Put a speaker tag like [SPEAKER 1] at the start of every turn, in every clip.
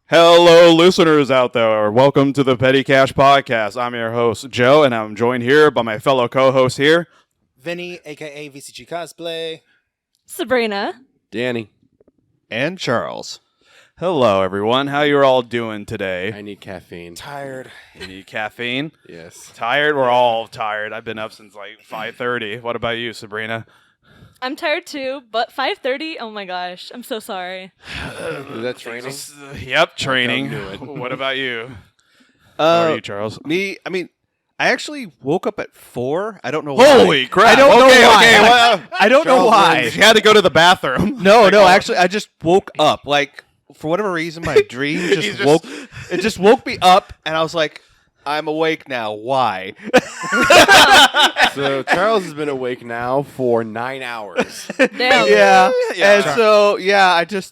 [SPEAKER 1] Hello, listeners out there. Welcome to the Petty Cash Podcast. I'm your host, Joe, and I'm joined here by my fellow co-host here,
[SPEAKER 2] Vinny, a.k.a. VCG Cosplay.
[SPEAKER 3] Sabrina.
[SPEAKER 4] Danny.
[SPEAKER 5] And Charles.
[SPEAKER 1] Hello, everyone. How you all doing today?
[SPEAKER 4] I need caffeine.
[SPEAKER 2] Tired.
[SPEAKER 1] You need caffeine?
[SPEAKER 4] Yes.
[SPEAKER 1] Tired? We're all tired. I've been up since like 5:30. What about you, Sabrina?
[SPEAKER 3] I'm tired too, but 5:30? Oh my gosh. I'm so sorry.
[SPEAKER 4] Is that training?
[SPEAKER 1] Yep, training.
[SPEAKER 4] Don't do it.
[SPEAKER 1] What about you? How are you, Charles?
[SPEAKER 5] I actually woke up at 4. I don't know why.
[SPEAKER 1] Holy crap.
[SPEAKER 5] I don't know why.
[SPEAKER 1] Okay, well,
[SPEAKER 5] I don't know
[SPEAKER 4] Charles
[SPEAKER 5] why.
[SPEAKER 4] wins.
[SPEAKER 1] you had to go to the bathroom.
[SPEAKER 5] No, actually, I just woke up. Like, for whatever reason, my dream it just woke me up, and I was like, I'm awake now. Why?
[SPEAKER 4] So Charles has been awake now for 9 hours.
[SPEAKER 3] Damn.
[SPEAKER 5] Yeah.
[SPEAKER 1] Yeah.
[SPEAKER 5] And so,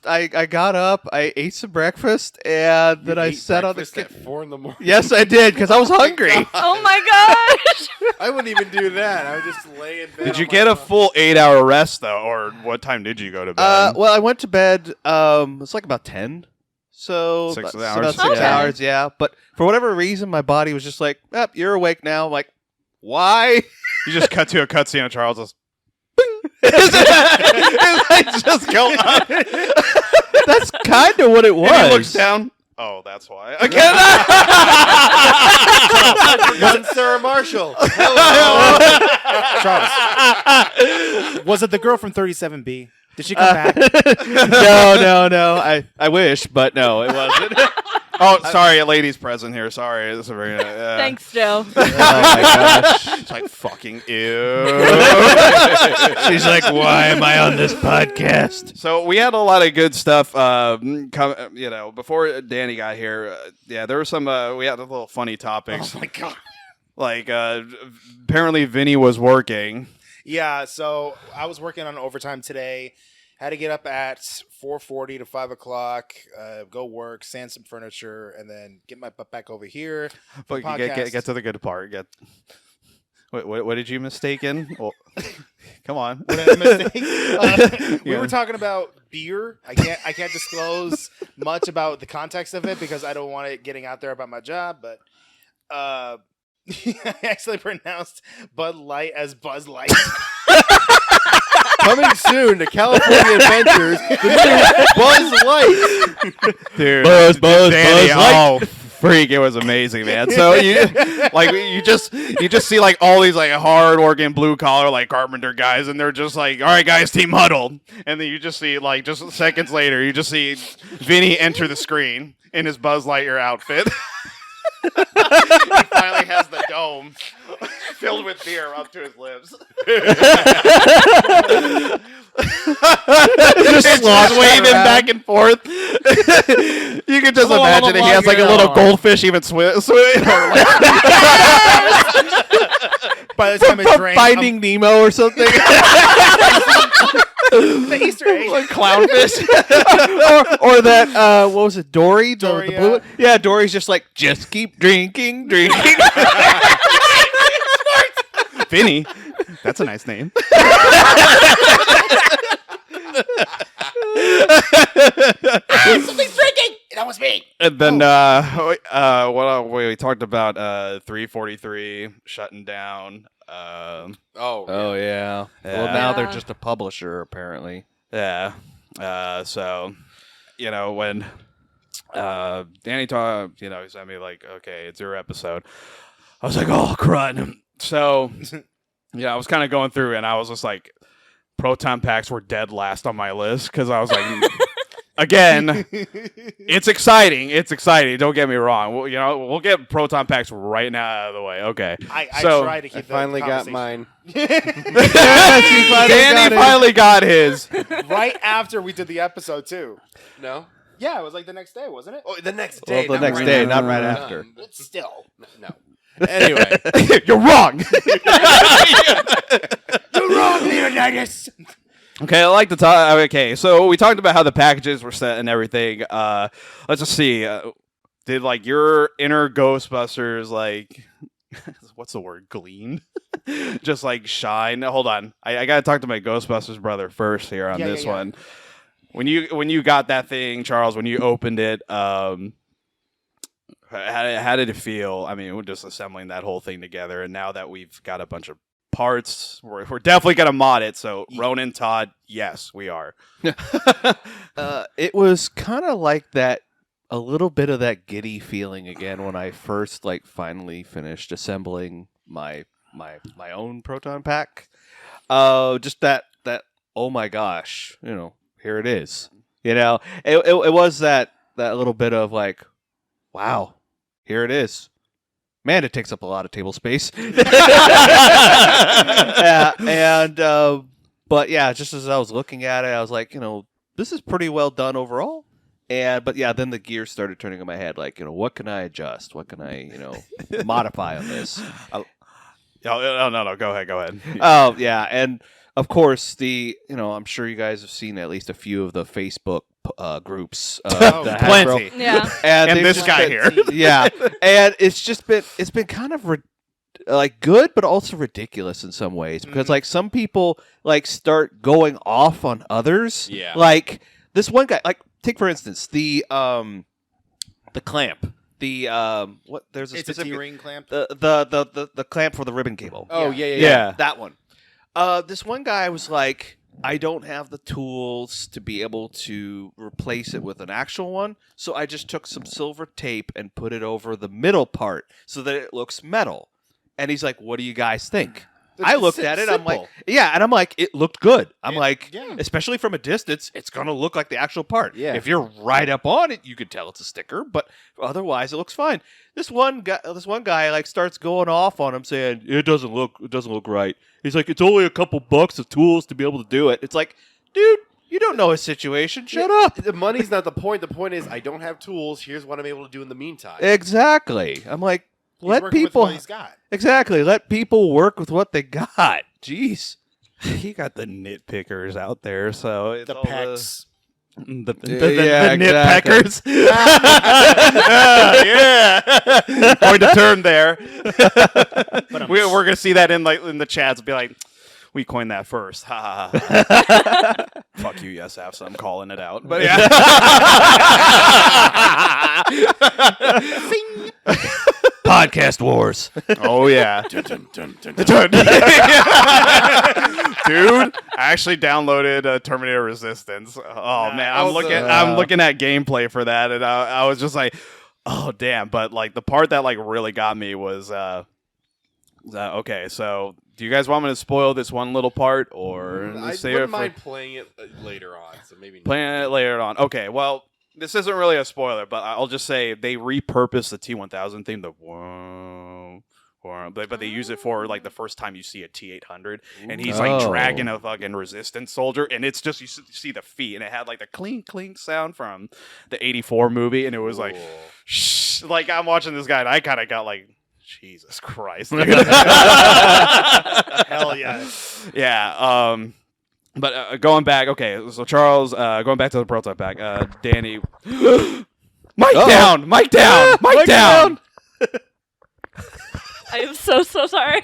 [SPEAKER 5] I got up, I ate some breakfast, and then I sat on the
[SPEAKER 4] at 4 in the morning.
[SPEAKER 5] Yes, I did, because I was hungry.
[SPEAKER 3] Oh my gosh.
[SPEAKER 4] I wouldn't even do that. I would just lay in bed.
[SPEAKER 1] Did you get a full 8-hour rest, though? Or what time did you go to bed?
[SPEAKER 5] Well, I went to bed, it's like about 10. So
[SPEAKER 1] 6
[SPEAKER 5] about
[SPEAKER 1] hours?
[SPEAKER 5] 6
[SPEAKER 3] Okay.
[SPEAKER 5] hours, yeah. But for whatever reason, my body was just like, you're awake now. I'm like, why?
[SPEAKER 1] You just cut to a cutscene of Charles. Just,
[SPEAKER 5] It's just go up. That's kind of what it was.
[SPEAKER 1] and he looks down. Oh, that's why. Again.
[SPEAKER 4] One Sarah Marshall. Hello.
[SPEAKER 2] Charles. Was it the girl from 37B? Did she come back?
[SPEAKER 5] No. I wish, but no, it wasn't.
[SPEAKER 1] Oh, sorry, a lady's present here. Sorry, this is very.
[SPEAKER 3] Thanks, Joe.
[SPEAKER 5] Oh my gosh.
[SPEAKER 1] It's like fucking ew.
[SPEAKER 5] She's like, why am I on this podcast?
[SPEAKER 1] So we had a lot of good stuff. Before Danny got here, there were some. We had a little funny topics.
[SPEAKER 2] Oh my god.
[SPEAKER 1] Like apparently Vinny was working.
[SPEAKER 2] Yeah, so I was working on overtime today. Had to get up at 4:40 to 5 o'clock, go work, sand some furniture, and then get my butt back over here.
[SPEAKER 1] But get to the good part. What did you mistake in? Well, come on.
[SPEAKER 2] What did I mistake? We
[SPEAKER 1] Yeah.
[SPEAKER 2] were talking about beer. I can't disclose much about the context of it because I don't want it getting out there about my job. But I actually pronounced Bud Light as Buzz Light.
[SPEAKER 4] Coming soon to California Adventures, the new Buzz Light.
[SPEAKER 1] Dude,
[SPEAKER 5] Buzz,
[SPEAKER 1] Danny,
[SPEAKER 5] Buzz Light.
[SPEAKER 1] oh, freak! It was amazing, man. So you just see like all these like hard working blue collar like carpenter guys, and they're just like, all right, guys, team huddle, and then you just see like just seconds later, you just see Vinny enter the screen in his Buzz Lightyear outfit. He finally has the dome filled with beer up to his lips. just waving back and forth. You can just imagine it. He has like a little goldfish even swim.
[SPEAKER 2] By the time it
[SPEAKER 5] From
[SPEAKER 2] drains,
[SPEAKER 5] Finding Nemo or something.
[SPEAKER 2] the Easter egg.
[SPEAKER 1] like clownfish.
[SPEAKER 5] or that, what was it, Dory?
[SPEAKER 2] Dory,
[SPEAKER 5] the blue one? Yeah, Dory's just like, just keep drinking.
[SPEAKER 1] Vinny. That's a nice name.
[SPEAKER 2] Something's drinking. That was me.
[SPEAKER 1] And then we talked about 343 shutting down.
[SPEAKER 4] Oh,
[SPEAKER 5] yeah.
[SPEAKER 1] Yeah.
[SPEAKER 5] Well, now they're just a publisher, apparently.
[SPEAKER 1] Yeah. So, when Danny talked, he sent me like, okay, it's your episode. I was like, oh, crud. So, I was kind of going through and I was just like, proton packs were dead last on my list because I was like, again, it's exciting. It's exciting. Don't get me wrong. We'll get proton packs right now out of the way. Okay.
[SPEAKER 2] I
[SPEAKER 1] So,
[SPEAKER 2] tried to
[SPEAKER 4] I
[SPEAKER 2] keep
[SPEAKER 4] finally
[SPEAKER 2] the
[SPEAKER 4] got
[SPEAKER 2] conversation.
[SPEAKER 4] mine.
[SPEAKER 1] Danny finally got his.
[SPEAKER 2] Right after we did the episode too.
[SPEAKER 4] No?
[SPEAKER 2] Yeah, it was like the next day, wasn't it?
[SPEAKER 4] Oh, the next day.
[SPEAKER 5] Well, the next day, not right after.
[SPEAKER 2] But still.
[SPEAKER 4] No. Anyway.
[SPEAKER 1] You're wrong.
[SPEAKER 2] You're wrong, Leonidas.
[SPEAKER 1] Okay, I like to talk. Okay, so we talked about how the packages were set and everything. Let's just see. Did like your inner Ghostbusters like what's the word? Glean? Just like shine. Hold on, I gotta talk to my Ghostbusters brother first here on this one. when you got that thing, Charles, when you opened it, how did it feel? I mean, we're just assembling that whole thing together, and now that we've got a bunch of parts, we're definitely gonna mod it. So Ronan, Todd, yes, we are.
[SPEAKER 5] It was kind of like that, a little bit of that giddy feeling again when I first finally finished assembling my own proton pack. Just that oh my gosh, here it is. It was that little bit of wow, here it is. Man, it takes up a lot of table space. But yeah, just as I was looking at it, I was like, this is pretty well done overall. But then the gears started turning in my head, what can I adjust? What can I, modify on this?
[SPEAKER 1] No, go ahead.
[SPEAKER 5] Oh, yeah, and of course, I'm sure you guys have seen at least a few of the Facebook groups.
[SPEAKER 1] Plenty.
[SPEAKER 3] Yeah.
[SPEAKER 1] And
[SPEAKER 5] they've
[SPEAKER 1] this
[SPEAKER 5] just
[SPEAKER 1] guy
[SPEAKER 5] been-
[SPEAKER 1] here.
[SPEAKER 5] Yeah, and it's been kind of good, but also ridiculous in some ways because some people start going off on others.
[SPEAKER 4] Yeah.
[SPEAKER 5] Like this one guy, take for instance the clamp. There's a
[SPEAKER 2] It's a
[SPEAKER 5] specific
[SPEAKER 2] T-ring clamp.
[SPEAKER 5] the clamp for the ribbon cable.
[SPEAKER 4] Oh
[SPEAKER 2] Yeah.
[SPEAKER 1] Yeah.
[SPEAKER 5] That one. This one guy was like, I don't have the tools to be able to replace it with an actual one, so I just took some silver tape and put it over the middle part so that it looks metal. And he's like, what do you guys think? I looked at it, I'm like,
[SPEAKER 4] simple.
[SPEAKER 5] yeah, and I'm like, it looked good. I'm like,
[SPEAKER 2] yeah.
[SPEAKER 5] especially from a distance, it's going to look like the actual part.
[SPEAKER 4] Yeah.
[SPEAKER 5] If you're right up on it, you can tell it's a sticker, but otherwise it looks fine. This one guy starts going off on him saying, it doesn't look right. He's like, it's only a couple bucks of tools to be able to do it. It's like, dude, you don't know his situation. Shut up.
[SPEAKER 4] The money's not the point. The point is, I don't have tools. Here's what I'm able to do in the meantime.
[SPEAKER 5] Exactly. I'm like,
[SPEAKER 2] He's
[SPEAKER 5] let
[SPEAKER 2] working with
[SPEAKER 5] people
[SPEAKER 2] what he's got.
[SPEAKER 5] exactly let people work with what they got. Jeez.
[SPEAKER 1] You got the nitpickers out there, so it's
[SPEAKER 2] The
[SPEAKER 1] all
[SPEAKER 2] pecks.
[SPEAKER 1] the
[SPEAKER 5] Yeah,
[SPEAKER 1] nitpickers. Yeah, going to turn there. We're gonna see that in the chats. Be like, we coined that first. Ha ha ha. Fuck you, yes, have some calling it out. But yeah.
[SPEAKER 5] Podcast wars.
[SPEAKER 1] Oh yeah. Dude, I actually downloaded Terminator Resistance. Oh man, I'm looking at gameplay for that, and I was just like, oh damn. But the part that really got me was okay. So do you guys want me to spoil this one little part, or
[SPEAKER 4] I
[SPEAKER 1] save
[SPEAKER 4] wouldn't
[SPEAKER 1] it for
[SPEAKER 4] mind playing it later on, so maybe not.
[SPEAKER 1] playing it later on? Okay, well. This isn't really a spoiler, but I'll just say they repurposed the T-1000 theme. The whoa, but they use it for the first time you see a T-800, and he's dragging a fucking resistance soldier, and it's just you see the feet, and it had the clink clink sound from the '84 movie, and it was
[SPEAKER 4] Cool.
[SPEAKER 1] shh, I'm watching this guy, and I kind of got Jesus Christ, dude.
[SPEAKER 2] Hell yeah.
[SPEAKER 1] Yeah. But going back, okay, so Charles, going back to the prototype pack, Danny, Mike down, Mike down, Mike down.
[SPEAKER 3] I am so sorry.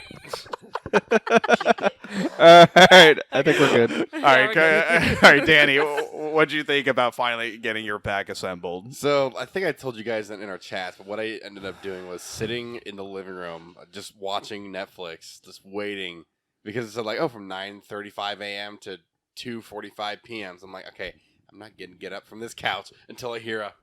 [SPEAKER 5] All right, I think we're good.
[SPEAKER 1] All right, all right, Danny, what'd you think about finally getting your pack assembled?
[SPEAKER 4] So I think I told you guys in our chats, but what I ended up doing was sitting in the living room, just watching Netflix, just waiting. Because it said from 9:35 a.m. to 2:45 p.m. So I'm like, okay, I'm not getting get up from this couch until I hear a.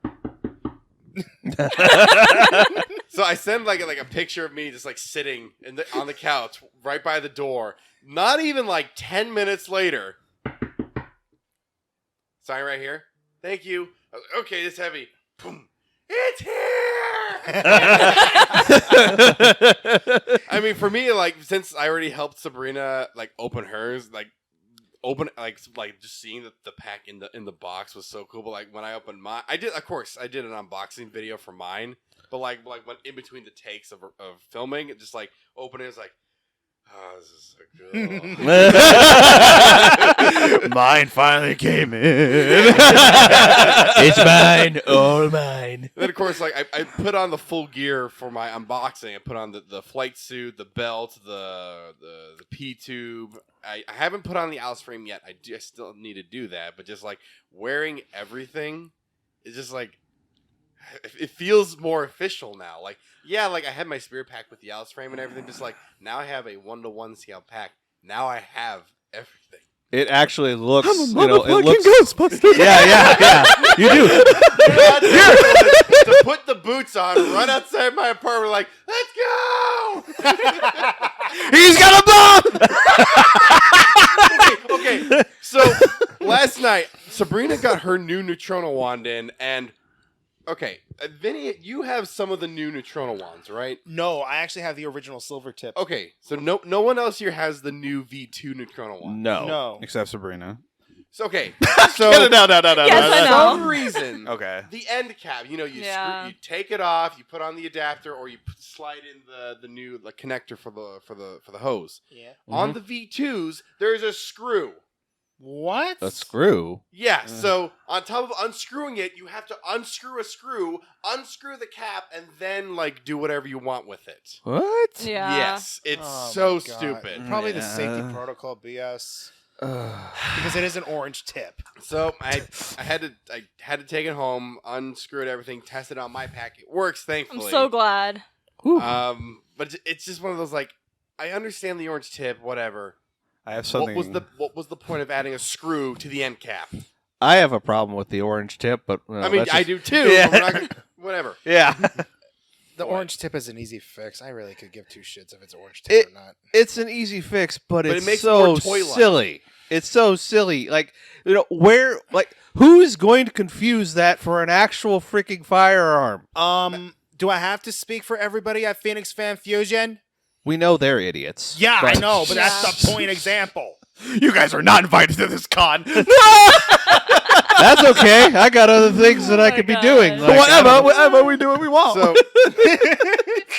[SPEAKER 4] So I send like a picture of me just sitting on the couch right by the door. Not even 10 minutes later. Sign right here. Thank you. I was like, okay, it's heavy. Boom. It's here. I mean, for me, since I already helped Sabrina open hers, just seeing the pack in the box was so cool. But when I opened mine, I did an unboxing video for mine. But when in between the takes of filming, it just opening, it's oh, this is so cool.
[SPEAKER 1] Mine finally came in.
[SPEAKER 5] It's mine, all mine.
[SPEAKER 4] Then of course, I put on the full gear for my unboxing. I put on the flight suit, the belt, the P tube, I haven't put on the Alice frame yet. I still need to do that, but just like wearing everything is just like it feels more official now. Like like I had my spirit pack with the Alice frame and everything. Just like now I have a 1-to-1 scale pack. Now I have everything.
[SPEAKER 5] It actually looks,
[SPEAKER 1] I'm a
[SPEAKER 5] it looks.
[SPEAKER 1] Ghostbuster.
[SPEAKER 5] Yeah. You do.
[SPEAKER 4] To put the boots on, run outside my apartment, like, let's go!
[SPEAKER 1] He's got a bomb.
[SPEAKER 4] Okay. So last night, Sabrina got her new Neutrona wand in, and Vinny, you have some of the new Neutrona wands, right?
[SPEAKER 2] No, I actually have the original silver tip.
[SPEAKER 4] Okay, so no one else here has the new V2 Neutrona wand.
[SPEAKER 2] No.
[SPEAKER 1] Except Sabrina.
[SPEAKER 4] So, okay,
[SPEAKER 1] No.
[SPEAKER 4] so
[SPEAKER 3] Yes, I
[SPEAKER 4] for
[SPEAKER 3] know.
[SPEAKER 4] some reason,
[SPEAKER 1] Okay.
[SPEAKER 4] the end cap, you
[SPEAKER 3] Yeah.
[SPEAKER 4] you take it off, you put on the adapter, or you slide in the new connector for the hose.
[SPEAKER 2] Yeah.
[SPEAKER 4] On the V2s, there's a screw.
[SPEAKER 2] What?
[SPEAKER 5] A screw.
[SPEAKER 4] Yeah, so on top of unscrewing it, you have to unscrew a screw, unscrew the cap, and then do whatever you want with it.
[SPEAKER 5] What?
[SPEAKER 3] Yeah.
[SPEAKER 4] Yes, it's
[SPEAKER 2] Oh
[SPEAKER 4] so
[SPEAKER 2] my God.
[SPEAKER 4] stupid.
[SPEAKER 2] Probably the
[SPEAKER 1] Yeah.
[SPEAKER 2] safety protocol BS. Because it is an orange tip.
[SPEAKER 4] So I had to take it home, unscrew it, everything, test it on my pack. It works,
[SPEAKER 3] I'm
[SPEAKER 4] thankfully.
[SPEAKER 3] so glad.
[SPEAKER 4] But it's just one of those I understand the orange tip, whatever.
[SPEAKER 1] I have something.
[SPEAKER 4] What was the point of adding a screw to the end cap?
[SPEAKER 5] I have a problem with the orange tip, but
[SPEAKER 4] I mean,
[SPEAKER 5] that's
[SPEAKER 4] I
[SPEAKER 5] just-
[SPEAKER 4] do too.
[SPEAKER 5] Yeah.
[SPEAKER 4] But we're not gonna, whatever.
[SPEAKER 5] Yeah.
[SPEAKER 2] The
[SPEAKER 4] What?
[SPEAKER 2] orange tip is an easy fix. I really could give two shits if it's orange tip or not.
[SPEAKER 5] It's an easy fix, but
[SPEAKER 4] But it
[SPEAKER 5] it's
[SPEAKER 4] makes it
[SPEAKER 5] so
[SPEAKER 4] more toy-like.
[SPEAKER 5] silly. It's so silly. Who is going to confuse that for an actual freaking firearm?
[SPEAKER 2] Do I have to speak for everybody at Phoenix Fan Fusion?
[SPEAKER 5] We know they're idiots.
[SPEAKER 2] Yeah, I
[SPEAKER 5] but-
[SPEAKER 2] know, but
[SPEAKER 3] Yeah.
[SPEAKER 2] that's the point example.
[SPEAKER 1] You guys are not invited to this con.
[SPEAKER 5] That's okay. I got other things that I
[SPEAKER 3] my
[SPEAKER 5] could be
[SPEAKER 3] God.
[SPEAKER 5] doing.
[SPEAKER 1] Whatever, we do what we want.
[SPEAKER 4] So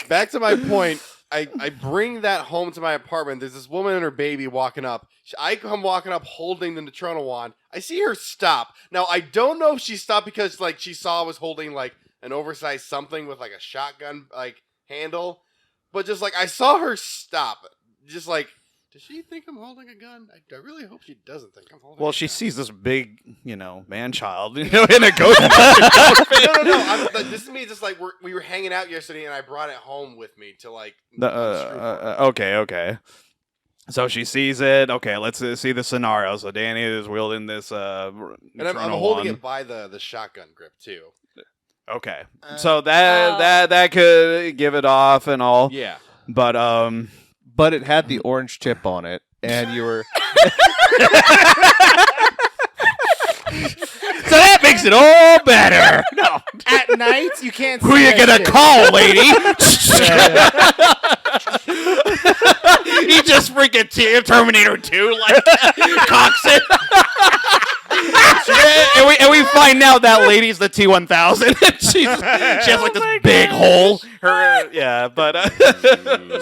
[SPEAKER 4] back to my point. I bring that home to my apartment. There's this woman and her baby walking up. I come walking up holding the Neutrona wand. I see her stop. Now, I don't know if she stopped because she saw I was holding an oversized something with a shotgun handle. But just I saw her stop. Just does she think I'm holding a gun? I really hope she doesn't think I'm holding a
[SPEAKER 1] Well,
[SPEAKER 4] gun.
[SPEAKER 1] she sees this big, man child, in a ghost.
[SPEAKER 4] No. This is me just we were hanging out yesterday and I brought it home with me to unscrew for her.
[SPEAKER 1] Okay. So she sees it. Okay, let's see the scenario. So Danny is wielding this.
[SPEAKER 4] And I'm
[SPEAKER 1] Neutrona
[SPEAKER 4] holding
[SPEAKER 1] wand.
[SPEAKER 4] it by the shotgun grip too.
[SPEAKER 1] Okay, so that could give it off and all.
[SPEAKER 4] Yeah.
[SPEAKER 1] But
[SPEAKER 5] But it had the orange tip on it, and you were. So that makes it all better. No.
[SPEAKER 2] At night, you can't
[SPEAKER 1] who
[SPEAKER 2] see
[SPEAKER 1] you
[SPEAKER 2] that
[SPEAKER 1] gonna
[SPEAKER 2] shit.
[SPEAKER 1] call, lady? He just freaking Terminator 2 cocks it. and we find out that lady's the T-1000. She has this big hole. Her but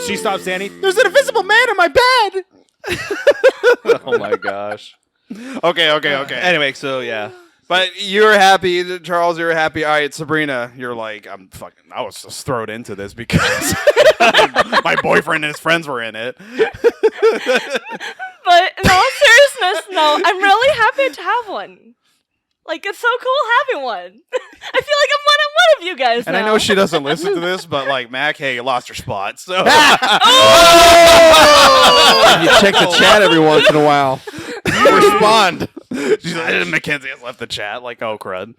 [SPEAKER 2] She stops Danny. There's an invisible man in my bed.
[SPEAKER 5] Oh my gosh.
[SPEAKER 1] okay.
[SPEAKER 5] Anyway, so yeah.
[SPEAKER 1] But you're happy, Charles. You're happy. All right, Sabrina. You're I was just thrown into this because my boyfriend and his friends were in it.
[SPEAKER 3] But in all seriousness, no, I'm really happy to have one. It's so cool having one. I feel like I'm one on one of you guys
[SPEAKER 1] And
[SPEAKER 3] now.
[SPEAKER 1] I know she doesn't listen to this, but Mac, hey, you lost your spot. So
[SPEAKER 6] You check the chat every once in a while.
[SPEAKER 1] you respond. She's Mackenzie has left the chat. Oh crud.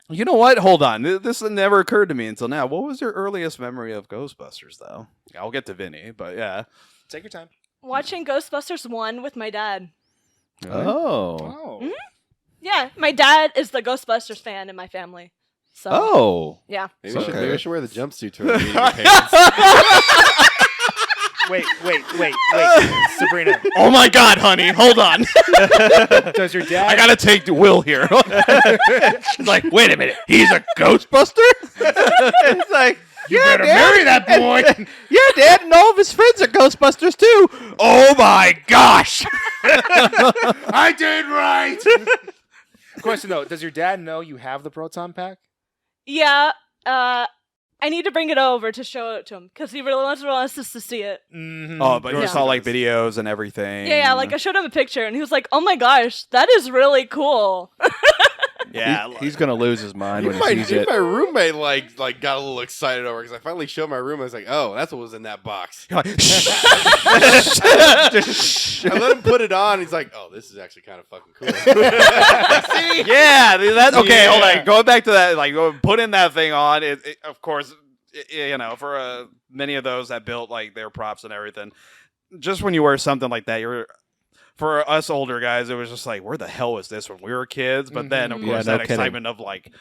[SPEAKER 1] You know what? Hold on. This never occurred to me until now. What was your earliest memory of Ghostbusters, though? I'll get to Vinny, but yeah.
[SPEAKER 2] Take your time.
[SPEAKER 3] Watching Ghostbusters 1 with my dad.
[SPEAKER 5] Oh.
[SPEAKER 2] Oh.
[SPEAKER 3] Yeah, my dad is the Ghostbusters fan in my family. So,
[SPEAKER 5] Oh.
[SPEAKER 3] yeah.
[SPEAKER 4] Maybe
[SPEAKER 5] Okay.
[SPEAKER 4] I should wear the jumpsuit to a meeting with parents.
[SPEAKER 2] Wait. Sabrina,
[SPEAKER 1] Oh my God, honey. Hold on.
[SPEAKER 2] does your dad...
[SPEAKER 1] I gotta take Will here. It's wait a minute. He's a Ghostbuster?
[SPEAKER 5] It's
[SPEAKER 2] You better marry that boy.
[SPEAKER 5] yeah, Dad, and all of his friends are Ghostbusters too.
[SPEAKER 1] Oh my gosh.
[SPEAKER 2] I did right. Question though, does your dad know you have the proton pack?
[SPEAKER 3] Yeah, I need to bring it over to show it to him because he really wants us to see it.
[SPEAKER 2] Mhm.
[SPEAKER 1] Oh, but you
[SPEAKER 3] Yeah.
[SPEAKER 1] saw like videos and everything.
[SPEAKER 3] Yeah, like I showed him a picture and he was like, "Oh my gosh, that is really cool."
[SPEAKER 1] yeah.
[SPEAKER 5] He's gonna lose his mind when he
[SPEAKER 4] my,
[SPEAKER 5] sees it.
[SPEAKER 4] my roommate like got a little excited over because I finally showed my roommate. I was like, "Oh, that's what was in that box."
[SPEAKER 1] You're like,
[SPEAKER 4] I let him put it on. He's like, "Oh, this is actually kind of fucking cool." See?
[SPEAKER 1] yeah, that's okay.
[SPEAKER 4] Yeah.
[SPEAKER 1] Hold on, going back to that, like putting that thing on. It of course, you know, for many of those that built like their props and everything, just when you wear something like that, you're. For us older guys, it was just like, where the hell was this when we were kids? But then, of
[SPEAKER 2] Mhm.
[SPEAKER 1] course,
[SPEAKER 5] Yeah, no
[SPEAKER 1] that
[SPEAKER 5] kidding.
[SPEAKER 1] excitement of like,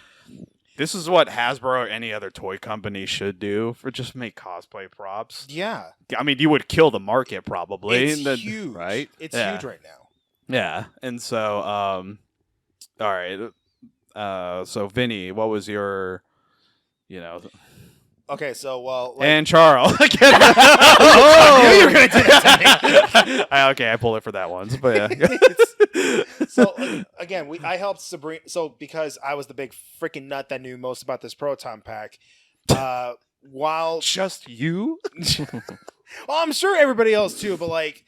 [SPEAKER 1] this is what Hasbro or any other toy company should do for just make cosplay props.
[SPEAKER 2] Yeah,
[SPEAKER 1] I mean, you would kill the market probably.
[SPEAKER 2] it's
[SPEAKER 1] and then-
[SPEAKER 2] huge.
[SPEAKER 5] right?
[SPEAKER 2] It's
[SPEAKER 1] Yeah.
[SPEAKER 2] huge right now.
[SPEAKER 1] Yeah, and so, all right. So Vinny, what was your, you know,
[SPEAKER 2] Okay, so like,
[SPEAKER 1] and Charles?
[SPEAKER 2] I knew you were gonna do that to me.
[SPEAKER 1] Okay, I pulled it for that once, but yeah.
[SPEAKER 2] So again, I helped Sabrina. So because I was the big freaking nut that knew most about this proton pack, while
[SPEAKER 1] Just you?
[SPEAKER 2] well, I'm sure everybody else too, but like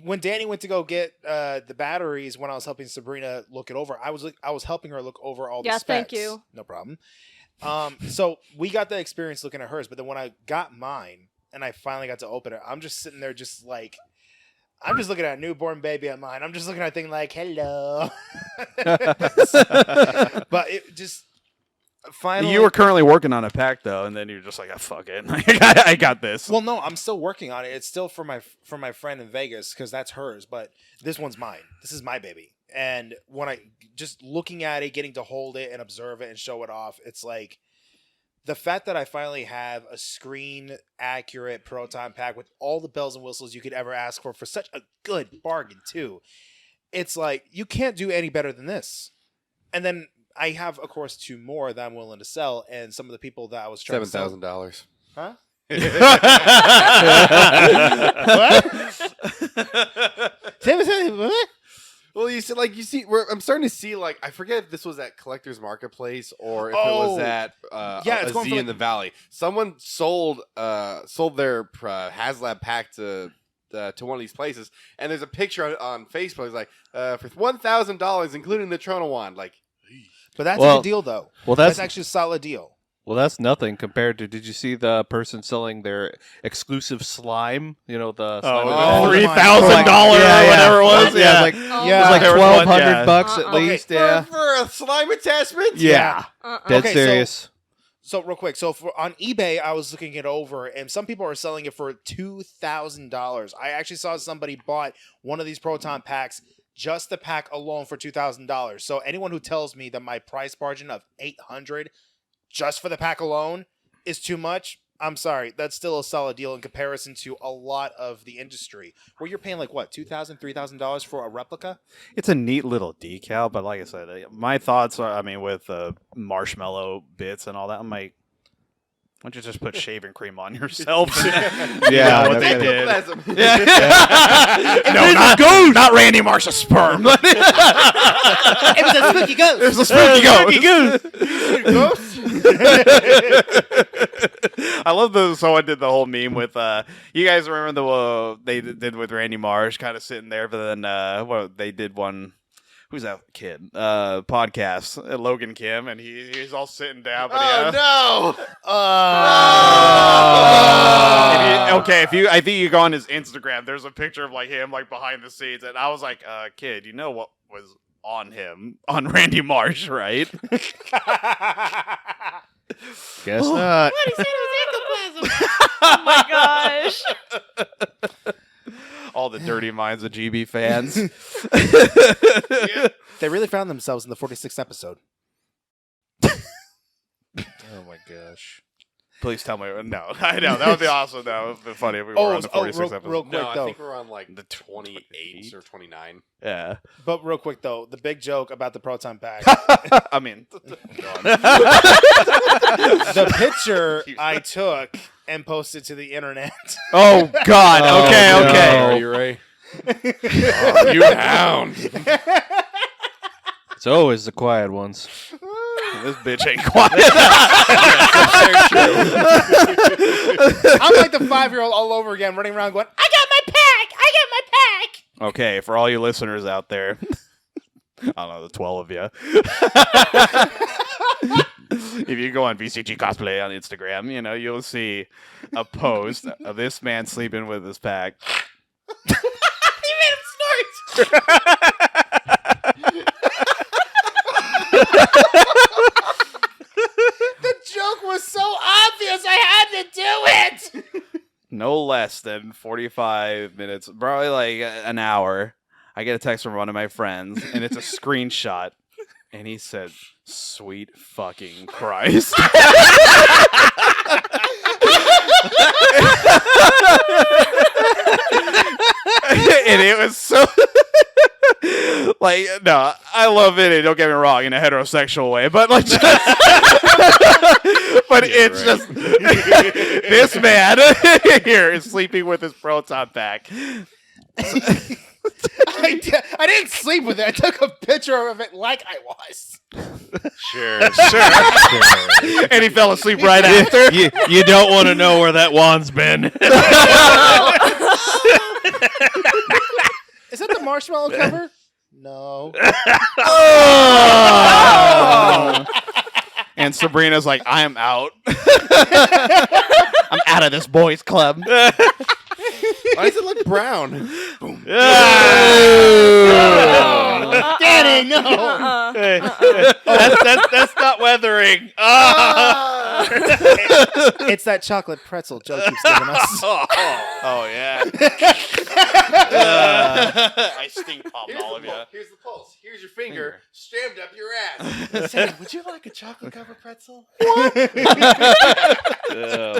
[SPEAKER 2] when Danny went to go get the batteries when I was helping Sabrina look it over, I was helping her look over all the
[SPEAKER 3] Yeah,
[SPEAKER 2] specs.
[SPEAKER 3] thank you.
[SPEAKER 2] No problem. So we got the experience looking at hers, but then when I got mine and I finally got to open it, I'm just sitting there just like I'm just looking at a newborn baby on mine. I'm just looking at a thing like, hello. But it just finally
[SPEAKER 1] You were currently working on a pack though, and then you're just like, oh, fuck it, I got this.
[SPEAKER 2] well, no, I'm still working on it. It's still for my friend in Vegas because that's hers, but this one's mine. This is my baby. And when I just looking at it, getting to hold it and observe it and show it off, it's like the fact that I finally have a screen accurate proton pack with all the bells and whistles you could ever ask for such a good bargain too. It's like you can't do any better than this. And then I have, of course, 2 more that I'm willing to sell, and some of the people that I was trying to sell.
[SPEAKER 4] $7,000.
[SPEAKER 2] Huh? What?
[SPEAKER 4] Well, you see, I'm starting to see, like, I forget if this was at Collector's Marketplace or if it
[SPEAKER 2] Oh.
[SPEAKER 4] was at
[SPEAKER 2] Yeah, it's
[SPEAKER 4] a
[SPEAKER 2] going
[SPEAKER 4] Z
[SPEAKER 2] for,
[SPEAKER 4] in the Valley. Someone sold their HasLab pack to one of these places, and there's a picture on Facebook. It's like for $1,000, including the Trono wand. Like,
[SPEAKER 2] But that's a
[SPEAKER 5] Well-
[SPEAKER 2] good deal, though.
[SPEAKER 5] Well,
[SPEAKER 2] That's
[SPEAKER 5] that's
[SPEAKER 2] actually a solid deal.
[SPEAKER 5] well, that's nothing compared to. Did you see the person selling their exclusive slime? You know the slime
[SPEAKER 2] Oh,
[SPEAKER 1] $3,000
[SPEAKER 5] Yeah,
[SPEAKER 1] or whatever it was.
[SPEAKER 5] Yeah,
[SPEAKER 1] Yeah,
[SPEAKER 5] like
[SPEAKER 3] Oh,
[SPEAKER 2] Yeah.
[SPEAKER 5] it was like
[SPEAKER 1] There was one,
[SPEAKER 5] $1,200
[SPEAKER 1] yeah.
[SPEAKER 5] bucks at
[SPEAKER 3] Uh-uh.
[SPEAKER 5] least.
[SPEAKER 4] for,
[SPEAKER 5] Yeah,
[SPEAKER 4] for a slime attachment.
[SPEAKER 5] yeah, dead
[SPEAKER 2] Okay, so-
[SPEAKER 5] serious.
[SPEAKER 2] So real quick, on eBay, I was looking it over, and some people are selling it for $2,000. I actually saw somebody bought one of these proton packs, just the pack alone, for $2,000. So anyone who tells me that my price margin of $800 just for the pack alone is too much, I'm sorry. That's still a solid deal in comparison to a lot of the industry, where you're paying like what, $2,000, $3,000 for a replica.
[SPEAKER 1] It's a neat little decal, but like I said, my thoughts are, I mean, with marshmallow bits and all that, I'm like, why don't you just put shaving cream on yourself?
[SPEAKER 5] Yeah,
[SPEAKER 1] what
[SPEAKER 5] no
[SPEAKER 1] they
[SPEAKER 5] kidding.
[SPEAKER 1] did. No, not Randy Marsh's sperm.
[SPEAKER 2] It was a spooky ghost.
[SPEAKER 1] There's a spooky ghost. I love the someone did the whole meme with you guys remember the they did with Randy Marsh kind of sitting there, but then they did one. Who's that kid? Podcast, Logan Kim, and he's all sitting down. But
[SPEAKER 4] Oh no!
[SPEAKER 1] I think you go on his Instagram. There's a picture of like him like behind the scenes, and I was like, kid, you know what was on him on Randy Marsh, right?
[SPEAKER 5] Guess not.
[SPEAKER 3] Oh my gosh.
[SPEAKER 1] All the dirty minds of GB fans.
[SPEAKER 2] They really found themselves in the 46th episode.
[SPEAKER 5] Oh my gosh.
[SPEAKER 1] Please tell me. No, I know that would be awesome. That would be funny if we were on the 46th episode.
[SPEAKER 2] real quick
[SPEAKER 4] No, I
[SPEAKER 2] though.
[SPEAKER 4] think we're on like the 28 or 29.
[SPEAKER 1] Yeah,
[SPEAKER 2] But real quick though, the big joke about the proton pack.
[SPEAKER 1] I mean, go on.
[SPEAKER 2] The picture I took and posted to the internet.
[SPEAKER 1] Oh God.
[SPEAKER 5] Oh,
[SPEAKER 1] Okay.
[SPEAKER 5] no.
[SPEAKER 1] Okay.
[SPEAKER 4] Are you ready? Oh, you hound!
[SPEAKER 5] It's always the quiet ones.
[SPEAKER 1] This bitch ain't quiet.
[SPEAKER 2] I'm like the 5-year-old all over again, running around going, "I got my pack! I got my pack!"
[SPEAKER 1] Okay, for all you listeners out there, I don't know, the 12 of you. If you go on VCG Cosplay on Instagram, you'll see a post of this man sleeping with his pack.
[SPEAKER 2] He made him snort. The joke was so obvious, I had to do it.
[SPEAKER 1] No less than 45 minutes, probably like an hour. I get a text from one of my friends, and it's a screenshot. And he said, "Sweet fucking Christ." And it was so... like, no, I love it. Don't get me wrong, in a heterosexual way, but like, just... but it's just this man here is sleeping with his proton pack.
[SPEAKER 2] I didn't sleep with it. I took a picture of it like I was.
[SPEAKER 4] Sure.
[SPEAKER 1] And he fell asleep right after.
[SPEAKER 5] You don't want to know where that wand's been.
[SPEAKER 2] Is that the marshmallow cover? No.
[SPEAKER 1] Oh! And Sabrina's like, "I am out. I'm out of this boys' club."
[SPEAKER 6] Why does it look brown?
[SPEAKER 1] Boom.
[SPEAKER 2] Danny, no.
[SPEAKER 5] That's not weathering.
[SPEAKER 2] It's that chocolate pretzel Joe keeps giving us.
[SPEAKER 1] Oh yeah. I stink palmed all of you.
[SPEAKER 4] Here's the pulse. Here's your finger. Jammed up your ass. Say, would you like a chocolate covered pretzel?
[SPEAKER 5] Oh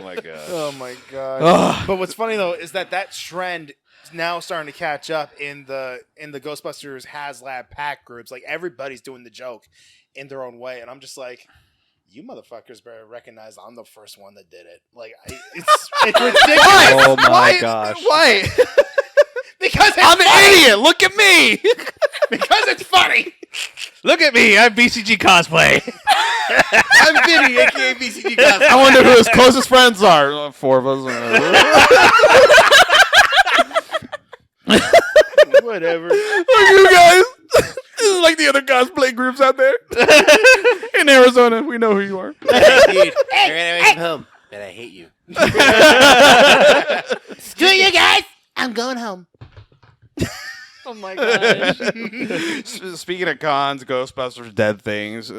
[SPEAKER 5] my god.
[SPEAKER 2] Oh my god! But what's funny though is that trend is now starting to catch up in the Ghostbusters HasLab pack groups. Like everybody's doing the joke in their own way, and I'm just like, you motherfuckers better recognize I'm the first one that did it. Like it's ridiculous.
[SPEAKER 5] Oh my gosh.
[SPEAKER 1] Why?
[SPEAKER 2] Because
[SPEAKER 1] I'm an idiot. Look at me.
[SPEAKER 2] because it's funny.
[SPEAKER 5] Look at me. I'm BCG cosplay.
[SPEAKER 4] I'm Vinny, aka BCG Cosplay.
[SPEAKER 1] I wonder who his closest friends are. 4 of us.
[SPEAKER 2] Whatever.
[SPEAKER 1] Look at you guys. This is like the other cosplay groups out there. In Arizona, we know who you are.
[SPEAKER 4] Dude, I ran away from home, but I hate you.
[SPEAKER 2] Screw you guys. I'm going home.
[SPEAKER 3] Oh my gosh.
[SPEAKER 1] Speaking of cons, Ghostbusters, Dead Things,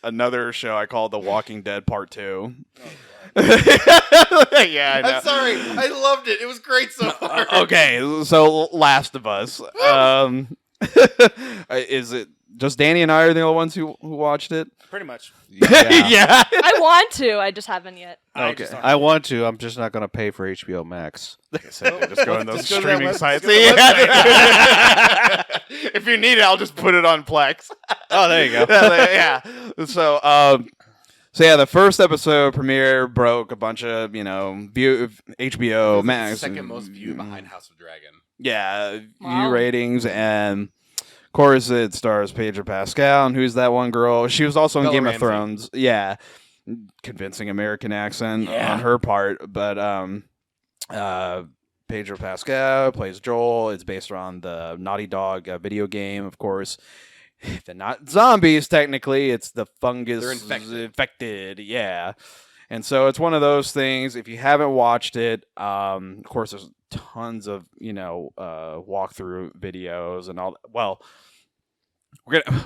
[SPEAKER 1] another show I call The Walking Dead Part 2. Yeah, I know.
[SPEAKER 4] I'm sorry. I loved it. It was great so far.
[SPEAKER 1] Okay, so Last of Us. Is it just Danny and I are the only ones who watched it?
[SPEAKER 2] Pretty much.
[SPEAKER 5] Yeah.
[SPEAKER 1] Yeah.
[SPEAKER 3] I want to. I just haven't yet.
[SPEAKER 1] Okay.
[SPEAKER 5] I want to. I'm just not going to pay for HBO Max.
[SPEAKER 1] Just go on those
[SPEAKER 2] Just go to that
[SPEAKER 1] streaming
[SPEAKER 2] web-
[SPEAKER 1] sites.
[SPEAKER 2] just go to that
[SPEAKER 1] If you need it, I'll just put it on Plex.
[SPEAKER 5] Oh, there you go.
[SPEAKER 1] Yeah. So yeah, the first episode premiere broke a bunch of HBO Max
[SPEAKER 4] Second most viewed behind House of Dragon.
[SPEAKER 1] Yeah,
[SPEAKER 3] Wow.
[SPEAKER 1] view ratings, and of course it stars Pedro Pascal, and who's that one girl? She was also in
[SPEAKER 4] Bella
[SPEAKER 1] Game
[SPEAKER 4] Ramsey.
[SPEAKER 1] of Thrones. Yeah, convincing American accent on her part, but Pedro Pascal plays Joel. It's based around the Naughty Dog video game, of course. They're not zombies, technically. It's the fungus
[SPEAKER 4] They're infected.
[SPEAKER 1] Yeah. And so it's one of those things. If you haven't watched it, of course, there's tons of, walkthrough videos and all. Well,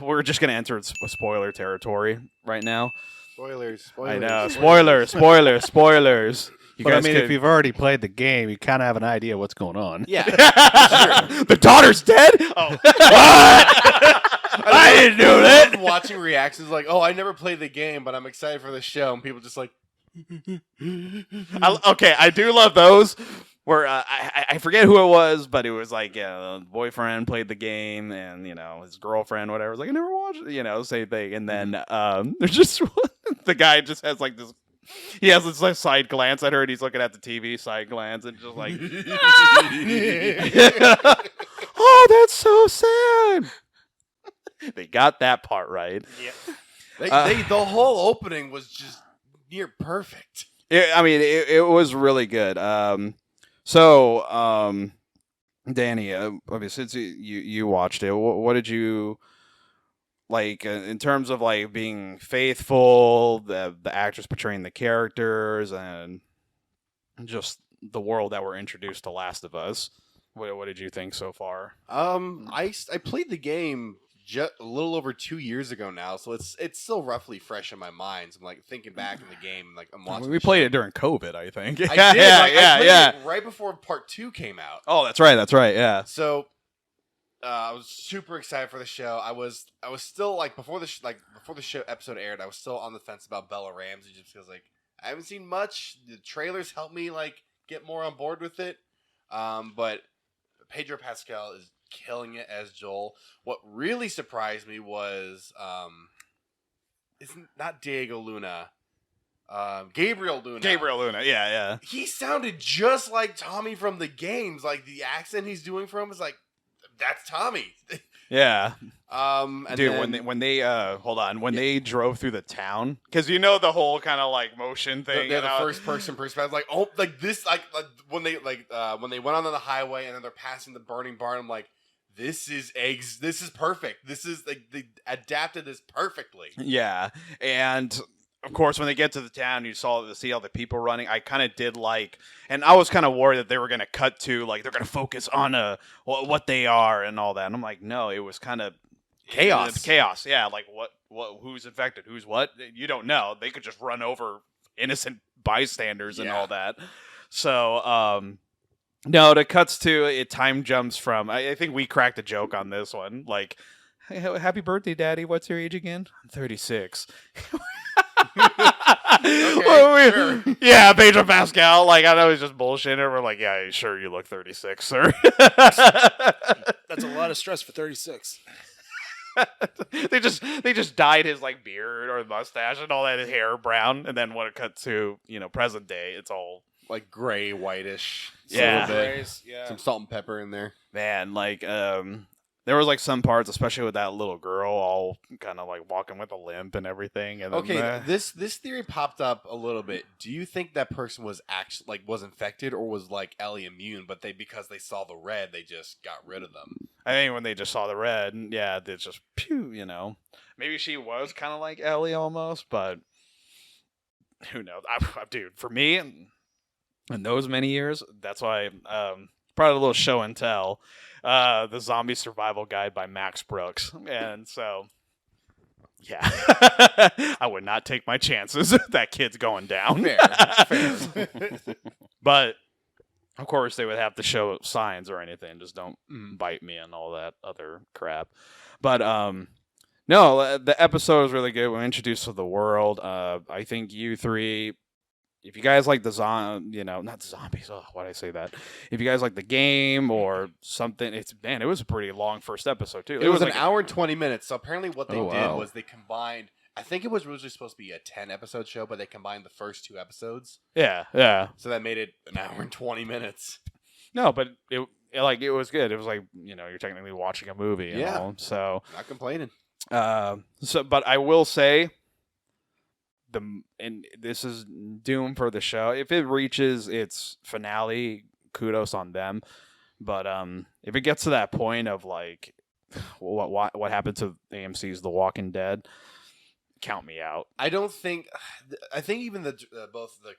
[SPEAKER 1] we're just going to enter spoiler territory right now.
[SPEAKER 4] Spoilers.
[SPEAKER 1] I know. Spoilers. You
[SPEAKER 5] But I
[SPEAKER 1] guys
[SPEAKER 5] mean,
[SPEAKER 1] could-
[SPEAKER 5] if you've already played the game, you kind of have an idea what's going on.
[SPEAKER 4] Yeah.
[SPEAKER 1] The daughter's dead? Oh. What? I didn't do that.
[SPEAKER 4] Watching reactions like, oh, I never played the game, but I'm excited for the show, and people just like,
[SPEAKER 1] Okay, I do love those where I forget who it was, but it was like the boyfriend played the game, and his girlfriend, whatever, was like, I never watched it, same thing. And then there's just the guy just has like this. He has this like side glance at her, and he's looking at the TV, side glance, and just like, oh, that's so sad. They got that part right.
[SPEAKER 2] Yeah.
[SPEAKER 4] The whole opening was just near perfect.
[SPEAKER 1] It was really good. Danny, obviously since you watched it, what did you like in terms of like being faithful, the actors portraying the characters, and just the world that we're introduced to Last of Us? What did you think so far?
[SPEAKER 4] I played the game just a little over 2 years ago now, so it's still roughly fresh in my mind. So I'm like thinking back in the game, like I'm watching.
[SPEAKER 1] We played it during COVID, I think.
[SPEAKER 4] I did.
[SPEAKER 1] I
[SPEAKER 4] played it right before Part 2 came out.
[SPEAKER 1] Oh, that's right. That's right. Yeah.
[SPEAKER 4] So I was super excited for the show. I was still like before the show episode aired, I was still on the fence about Bella Ramsey just because like I haven't seen much. The trailers helped me like get more on board with it. But Pedro Pascal is killing it as Joel. What really surprised me was it's not Diego Luna. Gabriel Luna.
[SPEAKER 1] Gabriel Luna. Yeah.
[SPEAKER 4] He sounded just like Tommy from the games. Like the accent he's doing for him is like, that's Tommy.
[SPEAKER 1] Yeah.
[SPEAKER 4] And
[SPEAKER 1] Dude,
[SPEAKER 4] then
[SPEAKER 1] when they hold on, when they drove through the town, because the whole kind of like motion thing.
[SPEAKER 4] the first person perspective, like like this, like when they when they went on the highway and then they're passing the burning barn. I'm like, this is eggs. This is perfect. This is like they adapted this perfectly.
[SPEAKER 1] Yeah, and of course, when they get to the town, you see all the people running. I kind of did like, and I was kind of worried that they were going to cut to like they're going to focus on what they are and all that. And I'm like, no, it was kind of chaos. Yeah, like what who's infected, who's what, you don't know. They could just run over innocent bystanders and all that. So no, it cuts to it. Time jumps from. I think we cracked a joke on this one. Like, hey, happy birthday, Daddy. What's your age again? I'm 36.
[SPEAKER 4] Sure.
[SPEAKER 1] Yeah, Pedro Pascal. Like, I know he's just bullshitting. We're like, yeah, sure, you look 36, sir.
[SPEAKER 2] That's a lot of stress for 36.
[SPEAKER 1] they just dyed his like beard or mustache and all that, his hair brown, and then when it cut to present day, it's all
[SPEAKER 4] Like gray, whitish.
[SPEAKER 1] Yeah.
[SPEAKER 4] A little bit.
[SPEAKER 2] Yeah.
[SPEAKER 4] Some salt and pepper in there.
[SPEAKER 1] man. Like, there was like some parts, especially with that little girl, all kind of like walking with a limp and everything. And then,
[SPEAKER 4] Okay, this theory popped up a little bit. Do you think that person was actually was infected or was like Ellie immune, but because they saw the red, they just got rid of them?
[SPEAKER 1] I think when they just saw the red, yeah, it's just pew. Maybe she was kind of like Ellie almost, but who knows? Dude, for me, in those many years, that's why probably a little show and tell. The Zombie Survival Guide by Max Brooks. And so, yeah, I would not take my chances. That kid's going down.
[SPEAKER 4] Fair.
[SPEAKER 1] But, of course, they would have to show signs or anything. Just don't bite me and all that other crap. But, no, the episode was really good. We're introduced to the world. I think you three... If you guys like not the zombies. Oh, why did I say that? If you guys like the game or something, it was a pretty long first episode too.
[SPEAKER 4] It was an hour and 20 minutes. So apparently, what they did
[SPEAKER 5] wow.
[SPEAKER 4] was they combined. I think it was originally supposed to be a 10-episode show, but they combined the first 2 episodes.
[SPEAKER 1] Yeah.
[SPEAKER 4] So that made it an hour and 20 minutes.
[SPEAKER 1] No, but it was good. It was like you're technically watching a movie.
[SPEAKER 4] Yeah.
[SPEAKER 1] So
[SPEAKER 4] Not complaining.
[SPEAKER 1] but I will say. And this is doom for the show. If it reaches its finale, kudos on them. But if it gets to that point of like what happened to AMC's The Walking Dead, count me out.
[SPEAKER 4] I think even both the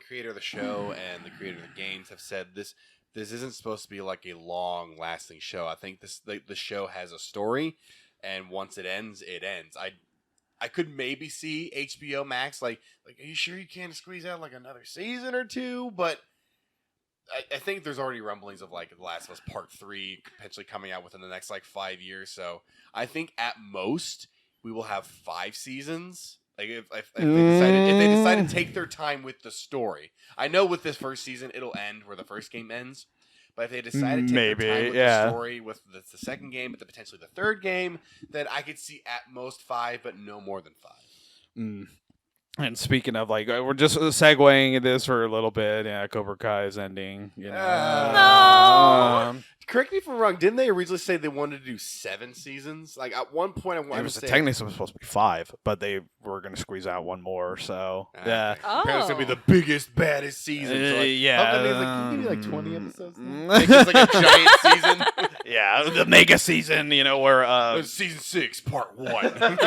[SPEAKER 4] creator of the show and the creator of the games have said this isn't supposed to be like a long lasting show. I think the show has a story, and once it ends, it ends. I could maybe see HBO Max like, are you sure you can't squeeze out like another season or 2? But I think there's already rumblings of like The Last of Us Part 3 potentially coming out within the next like 5 years. So I think at most we will have 5 seasons. Like if they decide to take their time with the story. I know with this first season it'll end where the first game ends. But if they decide to take their time with the story, with the second game, but potentially the third game, then I could see at most 5, but no more than 5.
[SPEAKER 1] And speaking of, like, we're just segueing this for a little bit. Yeah, Cobra Kai is ending. You know.
[SPEAKER 3] No.
[SPEAKER 4] Correct me if I'm wrong. Didn't they originally say they wanted to do 7 seasons? Like at one point, I
[SPEAKER 1] It
[SPEAKER 4] wanted
[SPEAKER 1] was
[SPEAKER 4] to say
[SPEAKER 1] technically supposed to be 5, but they were going to squeeze out one more. So yeah,
[SPEAKER 4] apparently it's gonna be
[SPEAKER 3] Oh.
[SPEAKER 4] the biggest, baddest season. So like,
[SPEAKER 1] yeah.
[SPEAKER 4] how come it's like, can you give me like 20 episodes?
[SPEAKER 1] Make
[SPEAKER 4] It's like a giant season.
[SPEAKER 1] yeah, the mega season. You know where
[SPEAKER 4] Season 6, part 1.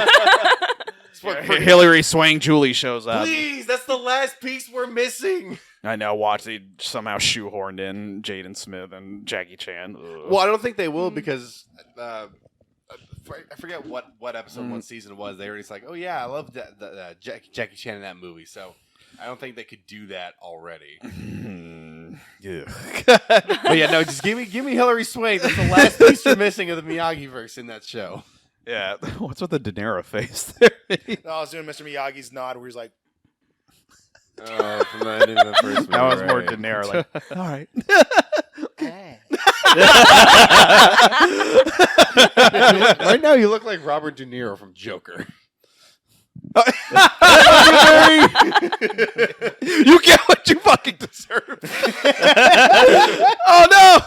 [SPEAKER 1] Hillary Swank Julie shows up.
[SPEAKER 4] Please, that's the last piece we're missing.
[SPEAKER 1] I know. Watch, they somehow shoehorned in Jaden Smith and Jackie Chan. Ugh.
[SPEAKER 4] Well, I don't think they will because I forget what episode, what season it was. They were just like, oh yeah, I love Jackie Chan in that movie. So I don't think they could do that already.
[SPEAKER 1] Yeah.
[SPEAKER 4] But yeah, no, just give me Hillary Swank. That's the last piece you're missing of the Miyagi-verse in that show.
[SPEAKER 1] Yeah. What's with the De Niro face there?
[SPEAKER 2] No, I was doing Mr. Miyagi's nod where he's like,
[SPEAKER 4] Oh, from the ending of the first
[SPEAKER 1] That was
[SPEAKER 4] movie,
[SPEAKER 1] more
[SPEAKER 4] right.
[SPEAKER 1] De Niro. Like, all right.
[SPEAKER 4] Right now, you look like Robert De Niro from Joker.
[SPEAKER 1] You get what you fucking deserve. Oh no.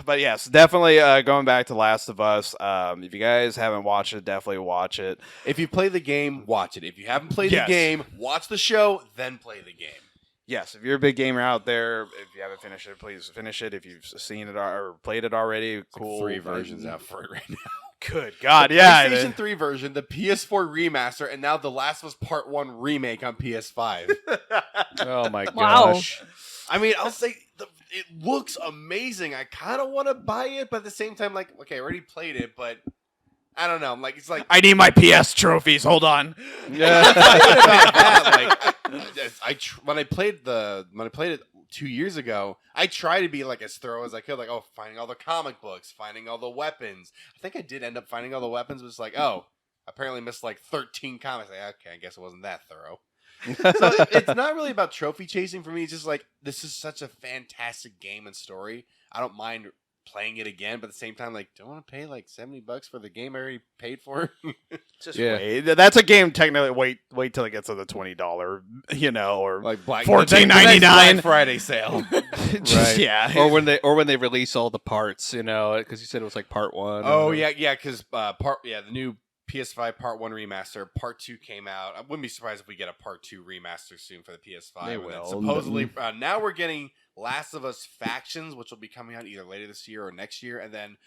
[SPEAKER 1] But yes, definitely going back to Last of Us. If you guys haven't watched it, definitely watch it.
[SPEAKER 4] If you play the game, watch it. If you haven't played
[SPEAKER 1] Yes.
[SPEAKER 4] the game, watch the show, then play the game.
[SPEAKER 1] Yes, if you're a big gamer out there, if you haven't finished it, please finish it. If you've seen it or played it already, cool.
[SPEAKER 4] 3 versions out for it right now.
[SPEAKER 1] Good God, yeah.
[SPEAKER 4] PlayStation 3 version, the PS4 remaster, and now the Last of Us Part 1 remake on PS5.
[SPEAKER 5] Oh my
[SPEAKER 3] Wow.
[SPEAKER 5] gosh.
[SPEAKER 4] I mean, I'll say it looks amazing. I kind of want to buy it, but at the same time, like, okay, I already played it, but I don't know. I'm like, it's like
[SPEAKER 1] I need my PS trophies. Hold on.
[SPEAKER 4] when I played it 2 years ago, I tried to be like as thorough as I could, like, oh, finding all the comic books, finding all the weapons. I think I did end up finding all the weapons, but it's like, oh, apparently missed like 13 comics. Like, okay, I guess it wasn't that thorough. So it's not really about trophy chasing for me. It's just like, this is such a fantastic game and story. I don't mind playing it again, but at the same time, like, don't want to pay like $70 for the game I already paid for.
[SPEAKER 1] Just
[SPEAKER 5] Yeah.
[SPEAKER 1] wait. That's a game. Technically, wait till it gets to the $20. Or
[SPEAKER 4] Like Black
[SPEAKER 1] $14.99.
[SPEAKER 4] Black Friday sale.
[SPEAKER 1] just,
[SPEAKER 5] Right.
[SPEAKER 1] yeah.
[SPEAKER 5] Or when they release all the parts, you know, because you said it was like part 1.
[SPEAKER 4] Oh yeah, because the new PS5 Part 1 remaster, Part 2 came out. I wouldn't be surprised if we get a Part 2 remaster soon for the PS5.
[SPEAKER 1] They
[SPEAKER 4] And then
[SPEAKER 1] will.
[SPEAKER 4] supposedly, now we're getting Last of Us Factions, which will be coming out either later this year or next year. And then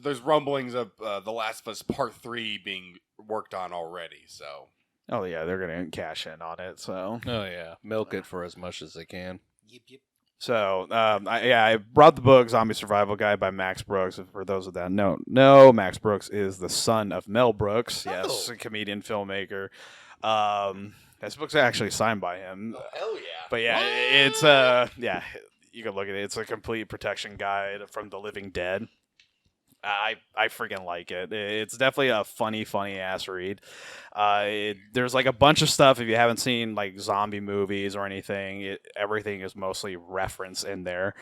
[SPEAKER 4] there's rumblings of The Last of Us Part 3 being worked on already. So
[SPEAKER 1] Oh yeah, they're gonna cash in on it. So
[SPEAKER 5] Oh yeah, milk it for as much as they can.
[SPEAKER 2] yep, yep.
[SPEAKER 1] So, I brought the book Zombie Survival Guide by Max Brooks. For those of that no, Max Brooks is the son of Mel Brooks. Yes,
[SPEAKER 2] Oh.
[SPEAKER 1] a comedian, filmmaker. This book's actually signed by him.
[SPEAKER 4] hell yeah!
[SPEAKER 1] But yeah, it's you can look at it. It's a complete protection guide from the living dead. I freaking like it. It's definitely a funny ass read. There's like a bunch of stuff if you haven't seen like zombie movies or anything. Everything is mostly reference in there.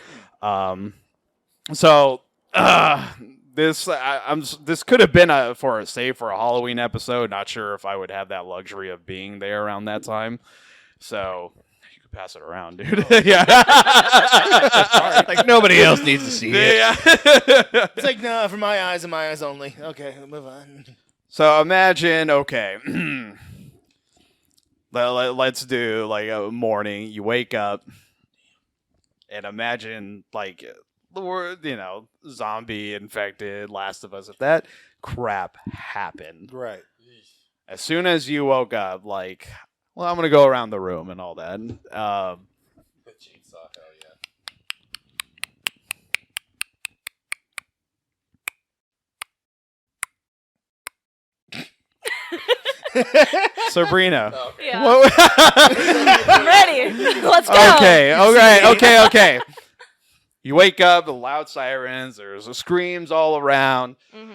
[SPEAKER 1] This could have been for a Halloween episode. Not sure if I would have that luxury of being there around that time. So you could pass it around, dude. Yeah.
[SPEAKER 5] Like nobody else needs to see it.
[SPEAKER 1] Yeah.
[SPEAKER 2] It's like, no, for my eyes and my eyes only. Okay, we'll move on.
[SPEAKER 1] So imagine, okay, let's do like a morning. You wake up and imagine like, zombie infected Last of Us. If that crap happened,
[SPEAKER 2] Right.
[SPEAKER 1] as soon as you woke up, like, well, I'm gonna go around the room and all that.
[SPEAKER 4] The chainsaw, hell yeah!
[SPEAKER 1] Sabrina.
[SPEAKER 3] Yeah.
[SPEAKER 1] What-
[SPEAKER 3] I'm ready. Let's go.
[SPEAKER 1] Okay. You wake up, the loud sirens, there's screams all around.
[SPEAKER 3] Mm-hmm.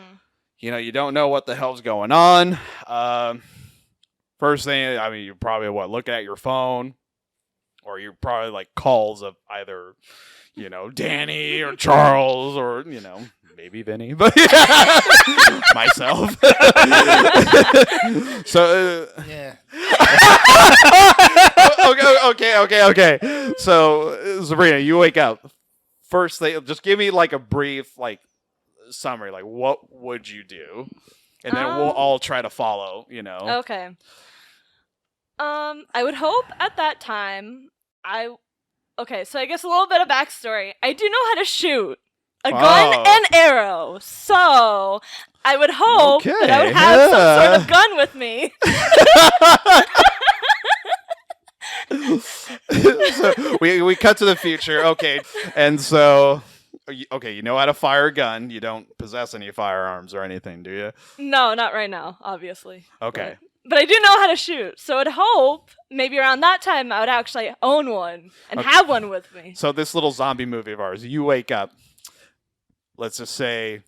[SPEAKER 1] You don't know what the hell's going on. First thing, you're probably looking at your phone, or you're probably like calls of either, Danny or Charles or maybe Vinny, but myself. So
[SPEAKER 2] Yeah.
[SPEAKER 1] okay. So Sabrina, you wake up. First thing, just give me like a brief summary. Like, what would you do? And then we'll all try to follow.
[SPEAKER 3] Okay. I would hope at that time Okay, so I guess a little bit of backstory. I do know how to shoot a gun and arrow, so I would hope that I would have some sort of gun with me.
[SPEAKER 1] So we cut to the future. Okay, and so you know how to fire a gun. You don't possess any firearms or anything, do you?
[SPEAKER 3] No, not right now, obviously.
[SPEAKER 1] Okay.
[SPEAKER 3] But I do know how to shoot, so I'd hope maybe around that time I would actually own one and have one with me.
[SPEAKER 1] So this little zombie movie of ours, you wake up. Let's just say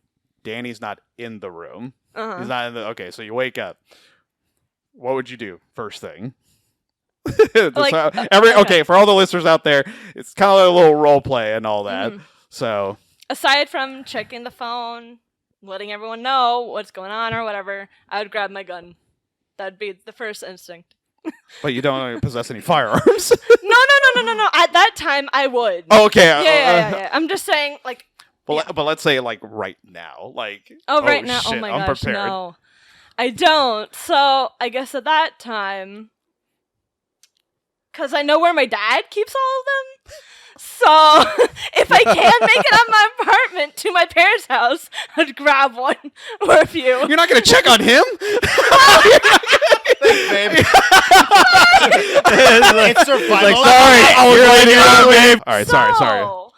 [SPEAKER 1] Danny's not in the room.
[SPEAKER 3] Uh-huh.
[SPEAKER 1] He's not in the. Okay, so you wake up. What would you do first thing? Okay, for all the listeners out there, it's kind of like a little role play and all that.
[SPEAKER 3] Mhm.
[SPEAKER 1] So
[SPEAKER 3] aside from checking the phone, letting everyone know what's going on or whatever, I would grab my gun. That'd be the first instinct.
[SPEAKER 1] but you don't possess any firearms.
[SPEAKER 3] No. At that time, I would.
[SPEAKER 1] Oh, okay.
[SPEAKER 3] Yeah. I'm just saying, like.
[SPEAKER 1] But let's say right now,
[SPEAKER 3] right now.
[SPEAKER 1] Shit,
[SPEAKER 3] Oh my
[SPEAKER 1] I'm
[SPEAKER 3] gosh,
[SPEAKER 1] prepared.
[SPEAKER 3] no, I don't. So I guess at that time, because I know where my dad keeps all of them. So if I can't make it out my apartment to my parents' house, I'd grab one or a few.
[SPEAKER 1] You're not gonna check on him?
[SPEAKER 6] Babe.
[SPEAKER 2] It's survival.
[SPEAKER 1] Sorry, babe. All right, sorry.
[SPEAKER 3] Well,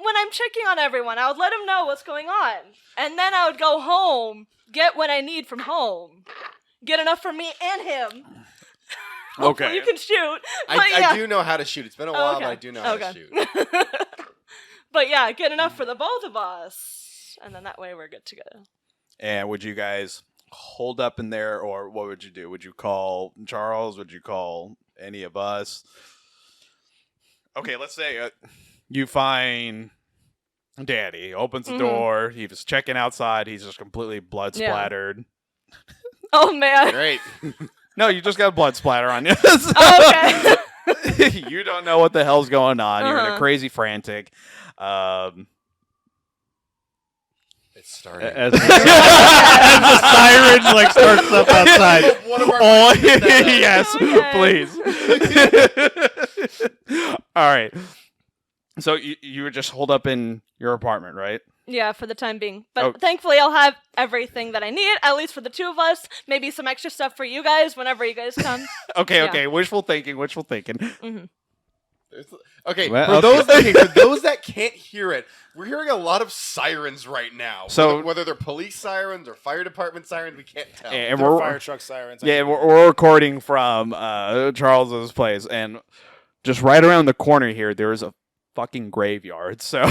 [SPEAKER 3] when I'm checking on everyone, I would let them know what's going on. And then I would go home, get what I need from home. Get enough for me and him.
[SPEAKER 1] Okay.
[SPEAKER 3] You can shoot.
[SPEAKER 6] I do know how to shoot. It's been a while,
[SPEAKER 3] Okay.
[SPEAKER 6] but I do know how to shoot.
[SPEAKER 3] But yeah, get enough for the both of us. And then that way we're good to go.
[SPEAKER 1] And would you guys hold up in there, or what would you do? Would you call Charles? Would you call any of us? Okay, let's say you find Daddy. Opens the door. He was checking outside. He's just completely blood splattered.
[SPEAKER 3] Oh, man.
[SPEAKER 6] Great.
[SPEAKER 1] No, you just got blood splatter on you.
[SPEAKER 3] Okay.
[SPEAKER 1] You don't know what the hell's going on. You're in a
[SPEAKER 3] Uh-huh.
[SPEAKER 1] crazy frantic.
[SPEAKER 6] It's starting.
[SPEAKER 5] As the siren starts up outside.
[SPEAKER 6] One of our
[SPEAKER 1] Oh,
[SPEAKER 6] friends did that.
[SPEAKER 1] yes,
[SPEAKER 3] Okay.
[SPEAKER 1] please. All right. So you would just hold up in your apartment, right?
[SPEAKER 3] Yeah, for the time being. But
[SPEAKER 1] Oh.
[SPEAKER 3] thankfully, I'll have everything that I need, at least for the two of us. Maybe some extra stuff for you guys whenever you guys come.
[SPEAKER 1] Okay. Wishful thinking.
[SPEAKER 3] Mm-hmm.
[SPEAKER 6] Okay,
[SPEAKER 5] Well,
[SPEAKER 6] for those that can't hear it, we're hearing a lot of sirens right now.
[SPEAKER 1] So-
[SPEAKER 6] whether they're police sirens or fire department sirens, we can't tell.
[SPEAKER 1] And
[SPEAKER 2] They're
[SPEAKER 1] we're
[SPEAKER 2] fire truck sirens.
[SPEAKER 1] we're recording from Charles's place, and just right around the corner here, there is a fucking graveyard. So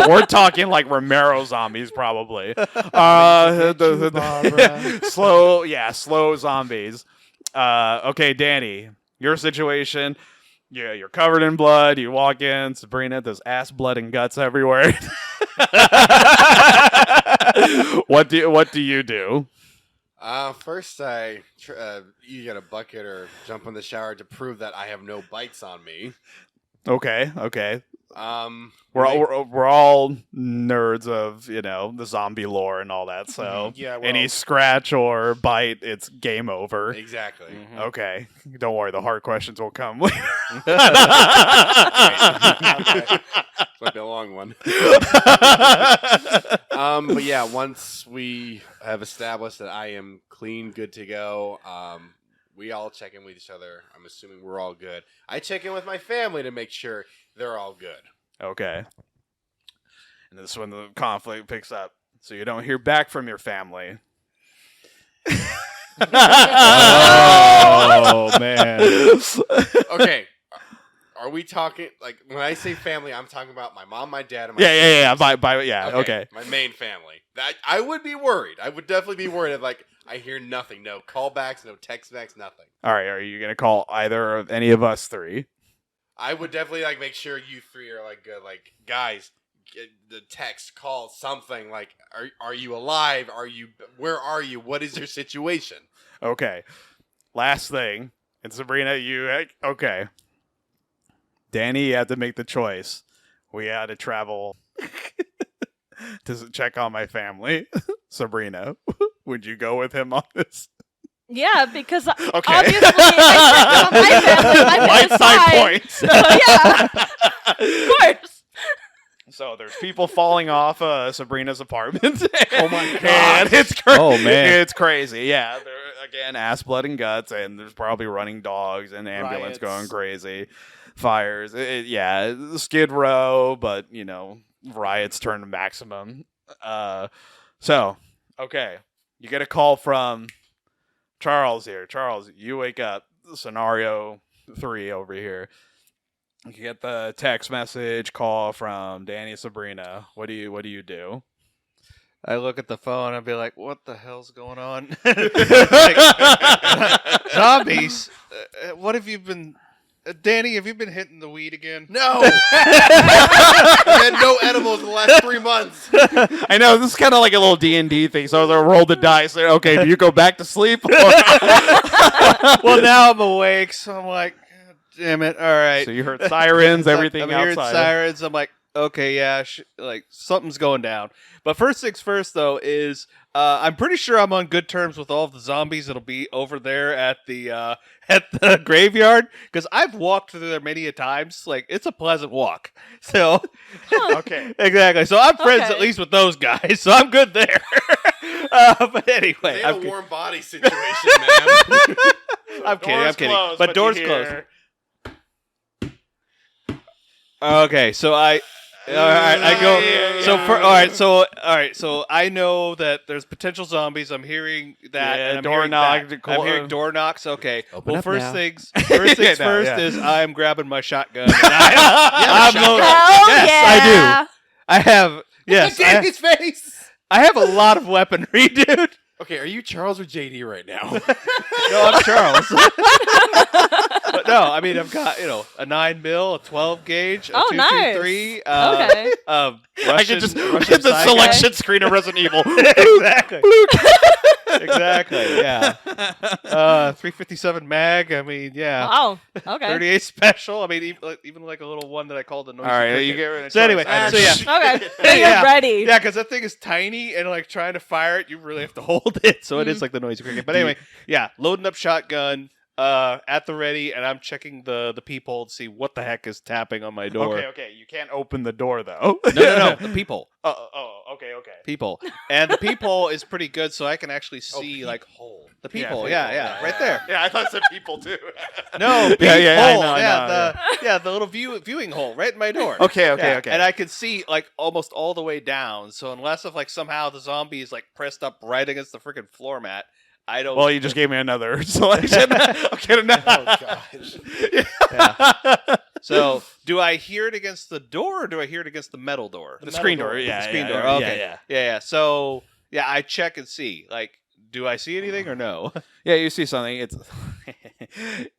[SPEAKER 1] we're talking like Romero zombies, probably. Slow zombies. Okay, Danny, your situation. Yeah, you're covered in blood. You walk in, Sabrina, there's ass, blood, and guts everywhere. What do you do?
[SPEAKER 6] First, you get a bucket or jump in the shower to prove that I have no bites on me.
[SPEAKER 1] Okay. We're
[SPEAKER 6] Make-
[SPEAKER 1] all nerds of the zombie lore and all that. So
[SPEAKER 2] Yeah, well-
[SPEAKER 1] any scratch or bite, it's game over.
[SPEAKER 6] Exactly.
[SPEAKER 1] Okay, don't worry. The hard questions will come later.
[SPEAKER 6] Might be a long one. But yeah, once we have established that I am clean, good to go, we all check in with each other. I'm assuming we're all good. I check in with my family to make sure they're all good.
[SPEAKER 1] Okay. And this is when the conflict picks up. So you don't hear back from your family.
[SPEAKER 5] Oh man.
[SPEAKER 6] Okay. Are we talking, like, when I say family, I'm talking about my mom, my dad, and my
[SPEAKER 1] Yeah.
[SPEAKER 6] siblings.
[SPEAKER 1] Okay.
[SPEAKER 6] My main family. That I would be worried. I would definitely be worried if, like, I hear nothing. No callbacks, no text backs, nothing.
[SPEAKER 1] All right. Are you gonna call either of any of us three?
[SPEAKER 6] I would definitely like make sure you three are like good. Like guys, get the text, call, something. Like, are you alive? Where are you? What is your situation?
[SPEAKER 1] Okay. Last thing. And Sabrina, okay. Danny, you had to make the choice. We had to travel to check on my family. Sabrina, would you go with him on this?
[SPEAKER 3] Yeah, because
[SPEAKER 1] Okay.
[SPEAKER 3] obviously I checked on my family. My family's
[SPEAKER 1] Lifetime
[SPEAKER 3] fine.
[SPEAKER 1] points.
[SPEAKER 3] So, yeah, of course.
[SPEAKER 1] So there's people falling off Sabrina's apartment.
[SPEAKER 6] Oh my
[SPEAKER 1] And it's
[SPEAKER 5] Oh, man.
[SPEAKER 1] it's crazy. Yeah, again, ass, blood, and guts, and there's probably running dogs and ambulance
[SPEAKER 2] Riots.
[SPEAKER 1] going crazy, fires. Skid Row, but riots turn to maximum. So okay, you get a call from Charles here. Charles, you wake up. Scenario 3 over here. You get the text message call from Danny and Sabrina. What do you do?
[SPEAKER 5] I look at the phone and be like, "What the hell's going on?" Zombies. What have you been, Danny? Have you been hitting the weed again?
[SPEAKER 6] No. I had no edibles in the last 3 months.
[SPEAKER 1] I know this is kind of like a little D&D thing. So I was like, roll the dice. Okay, do you go back to sleep?
[SPEAKER 5] Well, now I'm awake, so I'm like, God damn it! All right.
[SPEAKER 1] So you heard sirens, everything
[SPEAKER 5] I'm hearing
[SPEAKER 1] outside.
[SPEAKER 5] sirens. I'm like, okay, yeah, like something's going down. But first things first, though, is I'm pretty sure I'm on good terms with all of the zombies that'll be over there at the graveyard, because I've walked through there many a times. Like, it's a pleasant walk. So
[SPEAKER 1] Okay.
[SPEAKER 5] exactly. So I'm friends
[SPEAKER 3] Okay.
[SPEAKER 5] at least with those guys. So I'm good there. But anyway,
[SPEAKER 6] They have
[SPEAKER 5] I'm
[SPEAKER 6] a warm body situation, man.
[SPEAKER 5] I'm kidding. I'm
[SPEAKER 1] Doors
[SPEAKER 5] kidding.
[SPEAKER 1] closed,
[SPEAKER 5] But
[SPEAKER 1] you
[SPEAKER 5] doors
[SPEAKER 1] hear-
[SPEAKER 5] closed. Okay, so I go.
[SPEAKER 1] Yeah,
[SPEAKER 5] So
[SPEAKER 1] yeah.
[SPEAKER 5] all right. So I know that there's potential zombies. I'm hearing that.
[SPEAKER 1] Yeah,
[SPEAKER 5] and I'm
[SPEAKER 1] door
[SPEAKER 5] hearing
[SPEAKER 1] knock,
[SPEAKER 5] that.
[SPEAKER 1] call-
[SPEAKER 5] I'm hearing door knocks. Okay.
[SPEAKER 6] Open
[SPEAKER 5] Well,
[SPEAKER 6] up
[SPEAKER 5] first
[SPEAKER 6] now.
[SPEAKER 5] things
[SPEAKER 1] No,
[SPEAKER 5] first
[SPEAKER 1] yeah.
[SPEAKER 5] is I'm grabbing my shotgun. And I'm
[SPEAKER 6] shotgun.
[SPEAKER 5] loading.
[SPEAKER 3] Hell
[SPEAKER 5] Yes,
[SPEAKER 3] yeah.
[SPEAKER 5] I have. Yes,
[SPEAKER 2] Danny's face.
[SPEAKER 5] I have a lot of weaponry, dude.
[SPEAKER 6] Okay, are you Charles or JD right now?
[SPEAKER 5] No, I'm Charles. But no, I mean I've got a 9mm, a 12 gauge, a
[SPEAKER 3] Oh, nice.
[SPEAKER 5] 223.
[SPEAKER 3] Okay.
[SPEAKER 1] I can just
[SPEAKER 5] Russian
[SPEAKER 1] hit the
[SPEAKER 5] psych-
[SPEAKER 1] selection screen of Resident Evil.
[SPEAKER 5] exactly. Exactly. Yeah. 357 mag. I mean, yeah.
[SPEAKER 3] Wow. Okay.
[SPEAKER 5] 38 special. I mean, even like a little one that I called the noisy.
[SPEAKER 1] All right,
[SPEAKER 5] cricket.
[SPEAKER 1] you get rid of
[SPEAKER 5] So anyway,
[SPEAKER 1] choice.
[SPEAKER 5] so yeah.
[SPEAKER 3] Okay. So
[SPEAKER 5] Yeah.
[SPEAKER 3] you're ready.
[SPEAKER 5] Yeah, because that thing is tiny, and like trying to fire it, you really have to hold it. So it is like the noisy cricket. But anyway, yeah, loading up shotgun at the ready, and I'm checking the peephole to see what the heck is tapping on my door.
[SPEAKER 1] Okay. You can't open the door though.
[SPEAKER 5] No, the peephole.
[SPEAKER 1] Okay.
[SPEAKER 5] Peephole. And the peephole is pretty good, so I can actually see like
[SPEAKER 6] hole.
[SPEAKER 5] the peephole.
[SPEAKER 1] peephole,
[SPEAKER 5] Yeah, right there.
[SPEAKER 1] Yeah, I thought it said people too.
[SPEAKER 5] No,
[SPEAKER 1] Yeah, I
[SPEAKER 5] peephole.
[SPEAKER 1] know, I know,
[SPEAKER 5] the little viewing hole right in my door.
[SPEAKER 1] Okay.
[SPEAKER 5] Yeah, and I could see like almost all the way down. So unless if like somehow the zombie is like pressed up right against the freaking floor mat, I don't.
[SPEAKER 1] Well, you just gave me another selection. Okay, no.
[SPEAKER 2] Oh gosh.
[SPEAKER 5] Yeah. So do I hear it against the door, or do I hear it against the metal door?
[SPEAKER 1] The screen door. Yeah,
[SPEAKER 5] the screen
[SPEAKER 1] yeah,
[SPEAKER 5] door.
[SPEAKER 1] yeah,
[SPEAKER 5] Okay. Yeah. So yeah, I check and see. Like, do I see anything or no?
[SPEAKER 1] Yeah, you see something.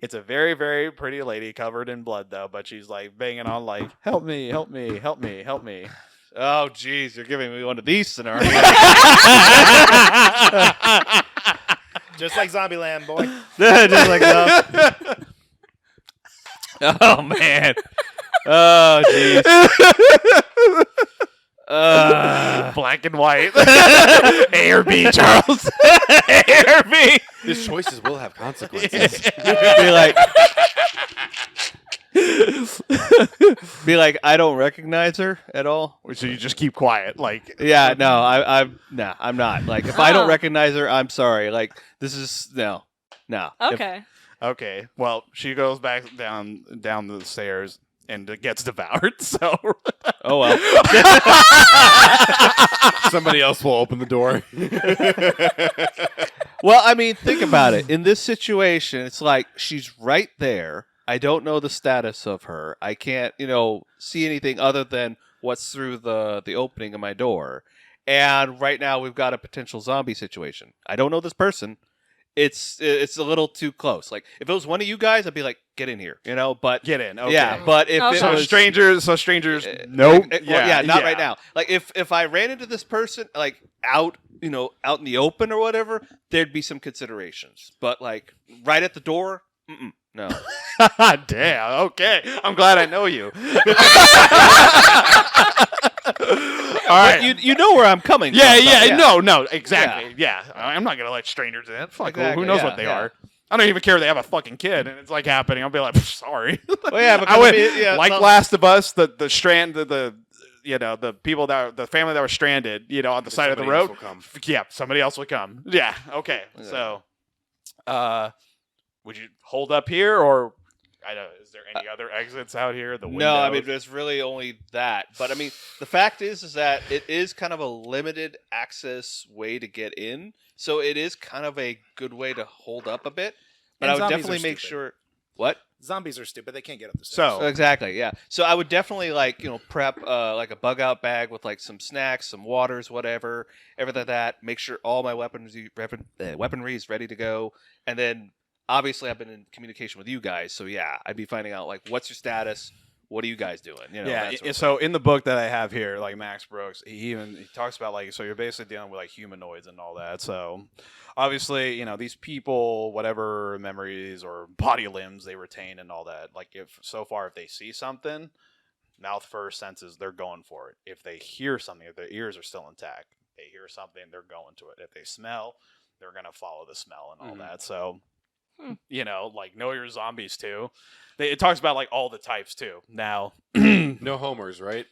[SPEAKER 1] It's a very, very pretty lady covered in blood though, but she's like banging on like, "Help me, help me, help me, help me."
[SPEAKER 5] Oh, geez, you're giving me one of these scenarios.
[SPEAKER 2] Just like Zombieland, boy.
[SPEAKER 5] Just like that. Oh man. Oh jeez.
[SPEAKER 1] Black and white. A or B, Charles. A or B.
[SPEAKER 6] His choices will have consequences.
[SPEAKER 5] Be like, I don't recognize her at all.
[SPEAKER 1] So you just keep quiet, like.
[SPEAKER 5] Yeah, no, I'm not. Like, if I don't
[SPEAKER 3] Oh.
[SPEAKER 5] recognize her, I'm sorry. Like, this is no. If-
[SPEAKER 3] Okay.
[SPEAKER 1] Okay. Well, she goes back down the stairs and gets devoured. So.
[SPEAKER 5] oh well.
[SPEAKER 6] Somebody else will open the door.
[SPEAKER 5] Well, I mean, think about it. In this situation, it's like she's right there. I don't know the status of her. I can't, see anything other than what's through the opening of my door. And right now we've got a potential zombie situation. I don't know this person. it's a little too close. Like if it was one of you guys, I'd be like, get in here, But
[SPEAKER 1] Get in. Okay.
[SPEAKER 5] yeah, but if
[SPEAKER 3] Okay.
[SPEAKER 5] it
[SPEAKER 1] So
[SPEAKER 5] was
[SPEAKER 1] strangers. Nope.
[SPEAKER 5] not right now. Like if I ran into this person like out in the open or whatever, there'd be some considerations. But like right at the door, no.
[SPEAKER 1] Damn. Okay. I'm glad I know you. All right.
[SPEAKER 5] You know where I'm coming
[SPEAKER 1] Yeah,
[SPEAKER 5] from.
[SPEAKER 1] yeah,
[SPEAKER 5] though,
[SPEAKER 1] no, exactly. Yeah. I'm not gonna let strangers in. Fuck,
[SPEAKER 5] Exactly,
[SPEAKER 1] who knows
[SPEAKER 5] yeah,
[SPEAKER 1] what they
[SPEAKER 5] yeah.
[SPEAKER 1] are? I don't even care if they have a fucking kid and it's like happening. I'll be like, sorry.
[SPEAKER 5] Well, yeah, because
[SPEAKER 1] I would,
[SPEAKER 5] I mean,
[SPEAKER 1] Last of Us, the people the family that were stranded, on the side of the
[SPEAKER 6] Somebody else
[SPEAKER 1] road.
[SPEAKER 6] will come.
[SPEAKER 1] Yeah, somebody else will come. Yeah, okay.
[SPEAKER 5] Yeah.
[SPEAKER 1] So, would you hold up here, or I don't? Is there any other exits out here? The
[SPEAKER 5] No, I mean
[SPEAKER 1] windows?
[SPEAKER 5] there's really only that. But I mean the fact is that it is kind of a limited access way to get in, so it is kind of a good way to hold up a bit. But
[SPEAKER 2] And
[SPEAKER 5] I would
[SPEAKER 2] zombies
[SPEAKER 5] definitely
[SPEAKER 2] are
[SPEAKER 5] make
[SPEAKER 2] stupid.
[SPEAKER 5] sure. What?
[SPEAKER 2] Zombies are stupid. They can't get up the
[SPEAKER 1] So-
[SPEAKER 2] stairs.
[SPEAKER 5] So exactly, yeah. So I would definitely prep like a bug out bag with like some snacks, some waters, whatever, everything like that. Make sure all my weaponry is ready to go, and then obviously I've been in communication with you guys, so yeah, I'd be finding out like what's your status, what are you guys doing?
[SPEAKER 1] Yeah.
[SPEAKER 5] that sort of
[SPEAKER 1] So in the book that I have here, like Max Brooks, he talks about like, so you're basically dealing with like humanoids and all that. So obviously, these people, whatever memories or body limbs they retain and all that. Like if they see something, mouth first senses, they're going for it. If they hear something, if their ears are still intact, they hear something, they're going to it. If they smell, they're gonna follow the smell and all that. So. Like know your zombies too. It talks about like all the types too. Now,
[SPEAKER 6] No homers, right?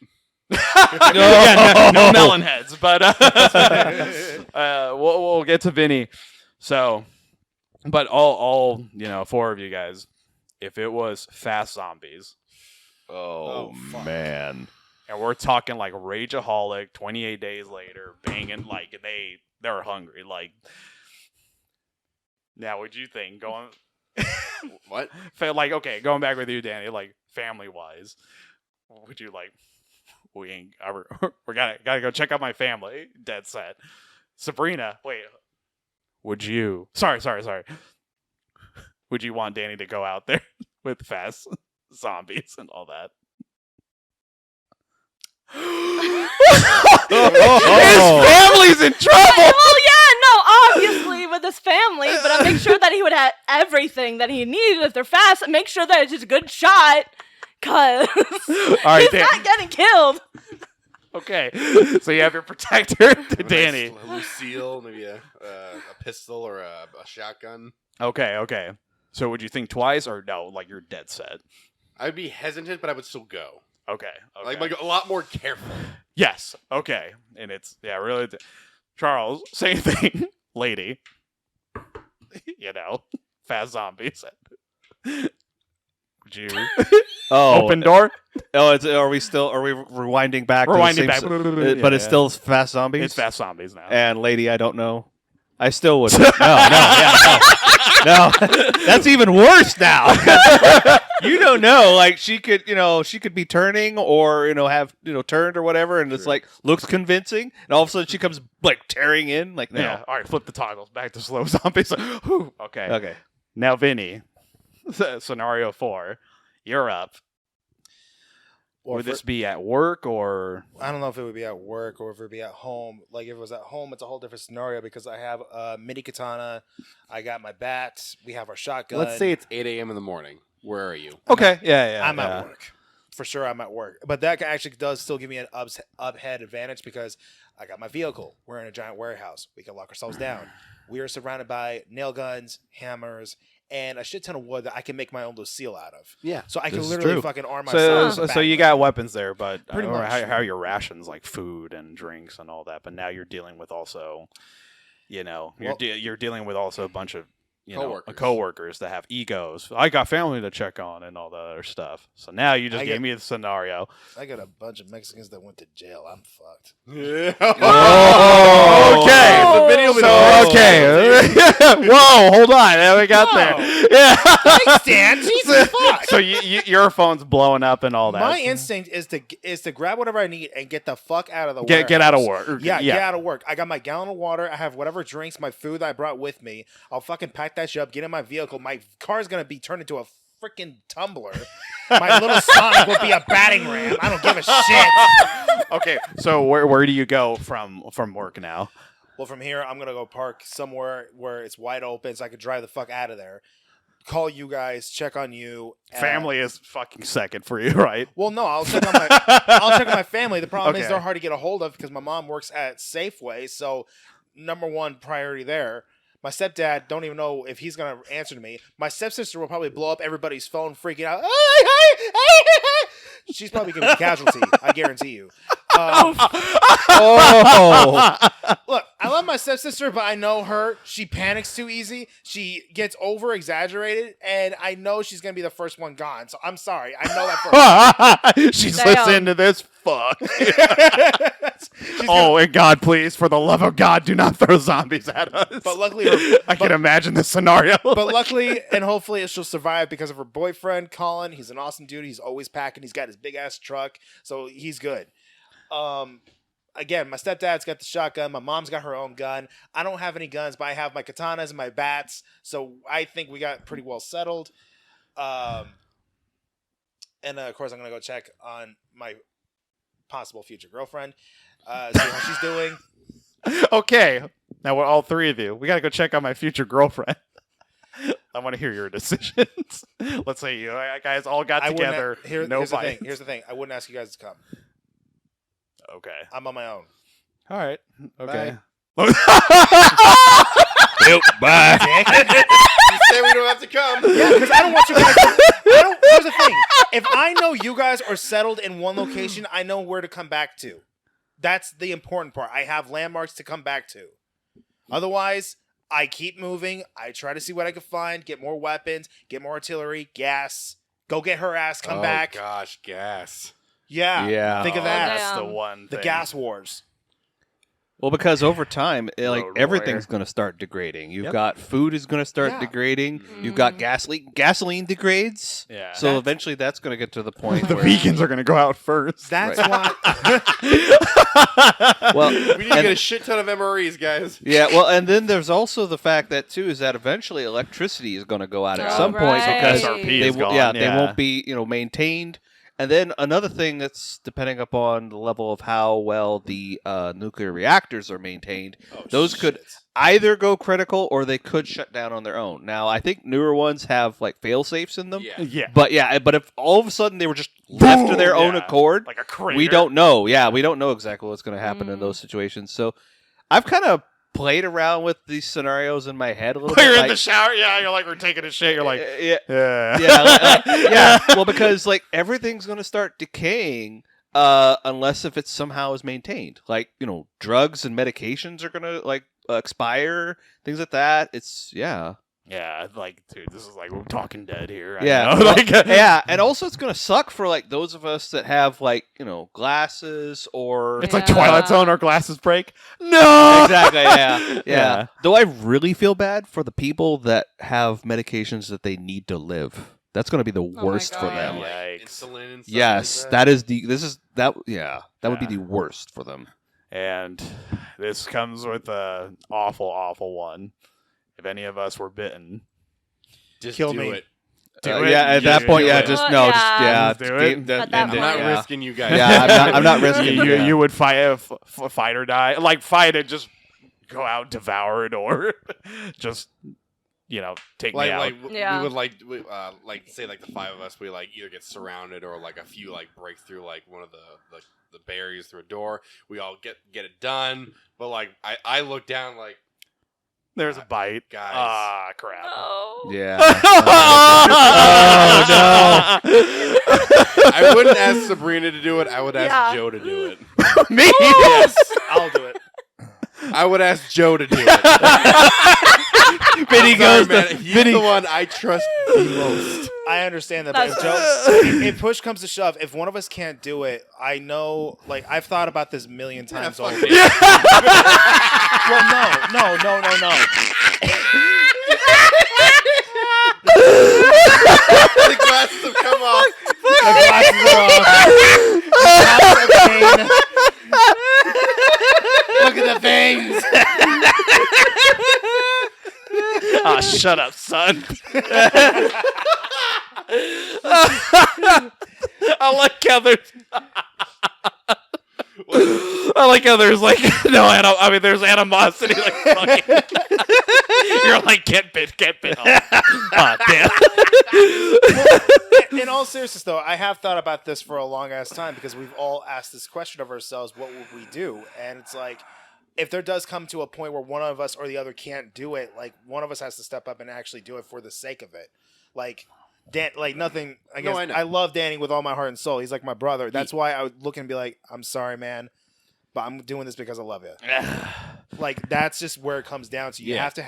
[SPEAKER 1] no melon heads, but we'll get to Vinny. So, but all four of you guys, if it was fast zombies,
[SPEAKER 5] Oh,
[SPEAKER 2] fuck.
[SPEAKER 5] man.
[SPEAKER 1] and we're talking like rageaholic, 28 days later, banging like they're hungry, like. Now, what'd you think? Going
[SPEAKER 6] What?
[SPEAKER 1] like okay, going back with you, Danny. Like family wise, would you like? We ain't. We gotta go check out my family. Dead set. Sabrina, wait. Would you? Sorry. Would you want Danny to go out there with fast zombies and all that? His family's in trouble.
[SPEAKER 3] Well, yeah, no, obviously with his family, but I make sure that he would have everything that he needed if they're fast, and make sure that it's just a good shot, cause
[SPEAKER 1] right,
[SPEAKER 3] he's
[SPEAKER 1] Dan.
[SPEAKER 3] not getting killed.
[SPEAKER 1] Okay, so you have your protector,
[SPEAKER 6] A
[SPEAKER 1] Danny.
[SPEAKER 6] nice Lucille, maybe a pistol or a shotgun.
[SPEAKER 1] Okay. So would you think twice or no? Like you're dead set.
[SPEAKER 6] I'd be hesitant, but I would still go.
[SPEAKER 1] Okay.
[SPEAKER 6] Like a lot more careful.
[SPEAKER 1] Yes. Okay. And it's really. Charles, same thing. Lady. Fast zombies. Would you open door?
[SPEAKER 5] Oh, are we rewinding back? to the
[SPEAKER 1] Rewinding
[SPEAKER 5] same
[SPEAKER 1] back.
[SPEAKER 5] but it's still fast zombies.
[SPEAKER 1] It's fast zombies now.
[SPEAKER 5] And lady, I don't know. I still would. No. That's even worse now. You don't know. Like she could be turning or have turned or whatever, and it's like looks convincing, and all of a sudden she comes like tearing in. Like no.
[SPEAKER 1] Yeah. All right. Flip the toggles back to slow zombies. Whew, okay.
[SPEAKER 5] Okay.
[SPEAKER 1] Now, Vinny. Scenario 4. You're up. Would this be at work or?
[SPEAKER 2] I don't know if it would be at work or if it would be at home. Like if it was at home, it's a whole different scenario because I have a mini katana, I got my bat, we have our shotgun.
[SPEAKER 6] Let's say it's 8 a.m. in the morning. Where are you?
[SPEAKER 1] Okay. Yeah.
[SPEAKER 2] I'm at work. For sure, I'm at work. But that actually does still give me an uphead advantage because I got my vehicle. We're in a giant warehouse. We can lock ourselves down. We are surrounded by nail guns, hammers, and a shit ton of wood that I can make my own Lucille out of.
[SPEAKER 6] Yeah.
[SPEAKER 2] So I can
[SPEAKER 5] This is
[SPEAKER 2] literally
[SPEAKER 5] true.
[SPEAKER 2] fuking arm myself.
[SPEAKER 1] So,
[SPEAKER 2] with a
[SPEAKER 1] so you
[SPEAKER 2] backpack.
[SPEAKER 1] got weapons there, but I
[SPEAKER 2] Pretty
[SPEAKER 1] don't know
[SPEAKER 2] much.
[SPEAKER 1] how are your rations, like food and drinks and all that. But now you're dealing with also, you're dealing with also a bunch of coworkers that have egos. I got family to check on and all that other stuff. So now you just
[SPEAKER 2] I
[SPEAKER 1] gave
[SPEAKER 2] get-
[SPEAKER 1] me the scenario.
[SPEAKER 2] I got a bunch of Mexicans that went to jail. I'm fucked.
[SPEAKER 1] Oh, okay.
[SPEAKER 3] Oh.
[SPEAKER 6] The video
[SPEAKER 1] So, okay. Whoa, hold on. We got
[SPEAKER 2] Whoa.
[SPEAKER 1] there. Yeah.
[SPEAKER 2] Thanks, Dan. Jesus fuck.
[SPEAKER 1] So your phone's blowing up and all that.
[SPEAKER 2] My instinct is to grab whatever I need and get the fuck out of the
[SPEAKER 1] Get out of
[SPEAKER 2] warehouse.
[SPEAKER 1] work.
[SPEAKER 2] Yeah, get out of work. I got my gallon of water. I have whatever drinks, my food that I brought with me. I'll fucking pack that shit up, get in my vehicle. My car's going to be turned into a freaking tumbler. My little Sonic will be a batting ram. I don't give a shit.
[SPEAKER 1] Okay, so where do you go from work now?
[SPEAKER 2] Well, from here, I'm going to go park somewhere where it's wide open so I could drive the fuck out of there. Call you guys, check on you.
[SPEAKER 1] Family is fucking second for you, right?
[SPEAKER 2] Well, no, I'll check on my family. The problem is
[SPEAKER 1] Okay.
[SPEAKER 2] they're hard to get a hold of because my mom works at Safeway. So, number one priority there. My stepdad, don't even know if he's going to answer to me. My stepsister will probably blow up everybody's phone, freaking out. She's probably going to be a casualty. I guarantee you. Look, I love my stepsister, but I know her. She panics too easy. She gets over exaggerated, and I know she's gonna be the first one gone. So I'm sorry. I know that for
[SPEAKER 1] She's
[SPEAKER 3] Damn.
[SPEAKER 1] listening to this. Fuck.
[SPEAKER 2] She's
[SPEAKER 1] Oh, and God, please, for the love of God, do not throw zombies at us.
[SPEAKER 2] But luckily,
[SPEAKER 1] I can imagine this scenario.
[SPEAKER 2] but luckily, and hopefully, she'll survive because of her boyfriend, Colin. He's an awesome dude. He's always packing. He's got his big ass truck, so he's good. Again, my stepdad's got the shotgun. My mom's got her own gun. I don't have any guns, but I have my katanas and my bats. So I think we got pretty well settled. And of course, I'm gonna go check on my possible future girlfriend, see how she's doing.
[SPEAKER 1] Okay, now we're all three of you. We got to go check on my future girlfriend. I want to hear your decisions. Let's say you guys all got together.
[SPEAKER 2] Here's
[SPEAKER 1] no
[SPEAKER 2] the thing.
[SPEAKER 1] fight.
[SPEAKER 2] Here's the thing. I wouldn't ask you guys to come.
[SPEAKER 1] Okay.
[SPEAKER 2] I'm on my own.
[SPEAKER 1] All right. Okay.
[SPEAKER 2] Bye.
[SPEAKER 1] Yep, bye.
[SPEAKER 6] You say we don't have to come.
[SPEAKER 2] Yeah, because I don't want you guys here's the thing. If I know you guys are settled in one location, I know where to come back to. That's the important part. I have landmarks to come back to. Otherwise, I keep moving. I try to see what I can find, get more weapons, get more artillery, gas. Go get her ass, come back.
[SPEAKER 6] Oh gosh, gas.
[SPEAKER 2] Yeah.
[SPEAKER 5] Yeah.
[SPEAKER 2] Think of
[SPEAKER 1] Oh,
[SPEAKER 2] that.
[SPEAKER 1] That's the
[SPEAKER 3] Damn.
[SPEAKER 1] one
[SPEAKER 2] The
[SPEAKER 1] thing.
[SPEAKER 2] gas wars.
[SPEAKER 5] Well, because over time,
[SPEAKER 1] Road
[SPEAKER 5] everything's
[SPEAKER 1] warrior.
[SPEAKER 5] going to start degrading. You've
[SPEAKER 1] Yep.
[SPEAKER 5] got food is going to start
[SPEAKER 2] Yeah.
[SPEAKER 5] degrading. You've got gasoline degrades.
[SPEAKER 1] Yeah.
[SPEAKER 5] So eventually, that's going to get to the point
[SPEAKER 1] The
[SPEAKER 5] where
[SPEAKER 1] vegans are going to go out first.
[SPEAKER 2] That's
[SPEAKER 5] Right.
[SPEAKER 2] why.
[SPEAKER 5] well,
[SPEAKER 6] We need to
[SPEAKER 5] and-
[SPEAKER 6] get a shit ton of MREs, guys.
[SPEAKER 5] yeah. Well, and then there's also the fact that too is that eventually electricity is going to go out at
[SPEAKER 3] Oh,
[SPEAKER 5] some point
[SPEAKER 3] right.
[SPEAKER 5] because
[SPEAKER 1] SRP
[SPEAKER 5] they
[SPEAKER 1] is gone.
[SPEAKER 5] they won't be maintained. And then another thing that's depending upon the level of how well the nuclear reactors are maintained, those could either go critical or they could shut down on their own. Now, I think newer ones have like fail safes in them.
[SPEAKER 6] Yeah.
[SPEAKER 1] Yeah.
[SPEAKER 5] But if all of a sudden they were just left to their own
[SPEAKER 1] Yeah.
[SPEAKER 5] accord,
[SPEAKER 1] Like a crater.
[SPEAKER 5] we don't know. Yeah, we don't know exactly what's going to happen in those situations. So I've kind of played around with these scenarios in my head a little bit.
[SPEAKER 1] You're in
[SPEAKER 5] like-
[SPEAKER 1] the shower. Yeah. You're like, we're taking a shit. You're like,
[SPEAKER 5] yeah,
[SPEAKER 1] yeah.
[SPEAKER 5] yeah. Well, because like everything's going to start decaying unless if it somehow is maintained. Like drugs and medications are going to like expire, things like that.
[SPEAKER 1] Yeah, like, dude, this is like we're Talking Dead here. I
[SPEAKER 5] Yeah,
[SPEAKER 1] know. Like,
[SPEAKER 5] yeah, and also it's gonna suck for like those of us that have like glasses or
[SPEAKER 1] It's like
[SPEAKER 3] Yeah.
[SPEAKER 1] Twilight Zone or glasses break. No,
[SPEAKER 5] exactly, yeah.
[SPEAKER 1] Yeah.
[SPEAKER 5] Though I really feel bad for the people that have medications that they need to live. That's gonna be the
[SPEAKER 3] my
[SPEAKER 5] worst for
[SPEAKER 3] God.
[SPEAKER 5] them.
[SPEAKER 1] Yeah.
[SPEAKER 6] Like
[SPEAKER 1] Yikes.
[SPEAKER 6] insulin and stuff
[SPEAKER 5] Yes,
[SPEAKER 6] like
[SPEAKER 5] that is that would be
[SPEAKER 1] Yeah.
[SPEAKER 5] the worst for them.
[SPEAKER 1] And this comes with a awful, awful one. If any of us were bitten,
[SPEAKER 6] Just
[SPEAKER 2] Kill
[SPEAKER 6] do
[SPEAKER 2] me.
[SPEAKER 6] it.
[SPEAKER 1] Do it.
[SPEAKER 5] Yeah, at
[SPEAKER 1] Just
[SPEAKER 5] that point,
[SPEAKER 1] do
[SPEAKER 5] yeah,
[SPEAKER 1] it.
[SPEAKER 5] just
[SPEAKER 3] Well,
[SPEAKER 5] no,
[SPEAKER 3] yeah.
[SPEAKER 5] just
[SPEAKER 1] Just do it.
[SPEAKER 3] At that
[SPEAKER 6] I'm not
[SPEAKER 3] point.
[SPEAKER 6] risking you guys.
[SPEAKER 5] Yeah, I'm not risking
[SPEAKER 1] you,
[SPEAKER 5] yeah.
[SPEAKER 1] you would fight fight or die, like fight and just go out, devour it, or just take me out.
[SPEAKER 3] Yeah.
[SPEAKER 6] We would like say like the five of us, we like either get surrounded or like a few like break through like one of the barriers through a door. We all get it done, but like I look down like
[SPEAKER 1] There's a bite.
[SPEAKER 6] guys.
[SPEAKER 1] Ah, crap.
[SPEAKER 3] Oh.
[SPEAKER 5] Yeah.
[SPEAKER 1] Oh,
[SPEAKER 6] I wouldn't ask Sabrina to do it. I would ask
[SPEAKER 3] Yeah.
[SPEAKER 6] Joe to do it.
[SPEAKER 1] no. Me?
[SPEAKER 6] Yes,
[SPEAKER 2] I'll do it.
[SPEAKER 6] I would ask Joe to do it.
[SPEAKER 5] Vinny goes
[SPEAKER 6] man.
[SPEAKER 5] to
[SPEAKER 6] He's
[SPEAKER 5] Vinny.
[SPEAKER 6] the one I trust the most.
[SPEAKER 2] I understand that, but if,
[SPEAKER 3] That's-
[SPEAKER 2] if push comes to shove, if one of us can't do it, I know, like, I've thought about this a million times
[SPEAKER 6] fuck
[SPEAKER 2] over.
[SPEAKER 6] it.
[SPEAKER 2] Well, no.
[SPEAKER 1] shut up, son. I like how there's. I like how there's like there's animosity. Like fucking, you're like get bit. Oh, damn.
[SPEAKER 2] In all seriousness, though, I have thought about this for a long ass time because we've all asked this question of ourselves: what would we do? And it's like, if there does come to a point where one of us or the other can't do it, like one of us has to step up and actually do it for the sake of it. Like nothing. I guess I love Danny with all my heart and soul. He's like my brother. That's why I would look and be like, I'm sorry, man, but I'm doing this because I love you. Like that's just where it comes down to. You have to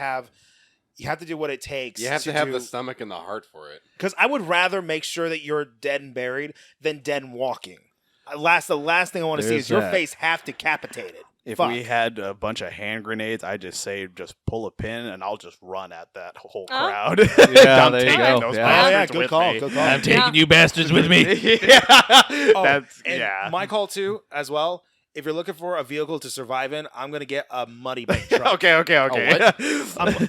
[SPEAKER 2] do what it takes.
[SPEAKER 6] You have to have the stomach and the heart for it.
[SPEAKER 2] Because I would rather make sure that you're dead and buried than dead and walking. The last thing I want to see is your face half decapitated.
[SPEAKER 1] If we had a bunch of hand grenades, I'd just say, just pull a pin and I'll just run at that whole crowd.
[SPEAKER 5] Yeah,
[SPEAKER 1] I'm
[SPEAKER 5] there you
[SPEAKER 1] taking
[SPEAKER 5] go.
[SPEAKER 1] those
[SPEAKER 5] Yeah.
[SPEAKER 1] bastards
[SPEAKER 2] Good
[SPEAKER 1] with
[SPEAKER 2] call.
[SPEAKER 1] me.
[SPEAKER 2] Good call.
[SPEAKER 1] I'm taking you bastards with me.
[SPEAKER 2] My call too, as well. If you're looking for a vehicle to survive in, I'm gonna get a money bank truck.
[SPEAKER 1] Okay.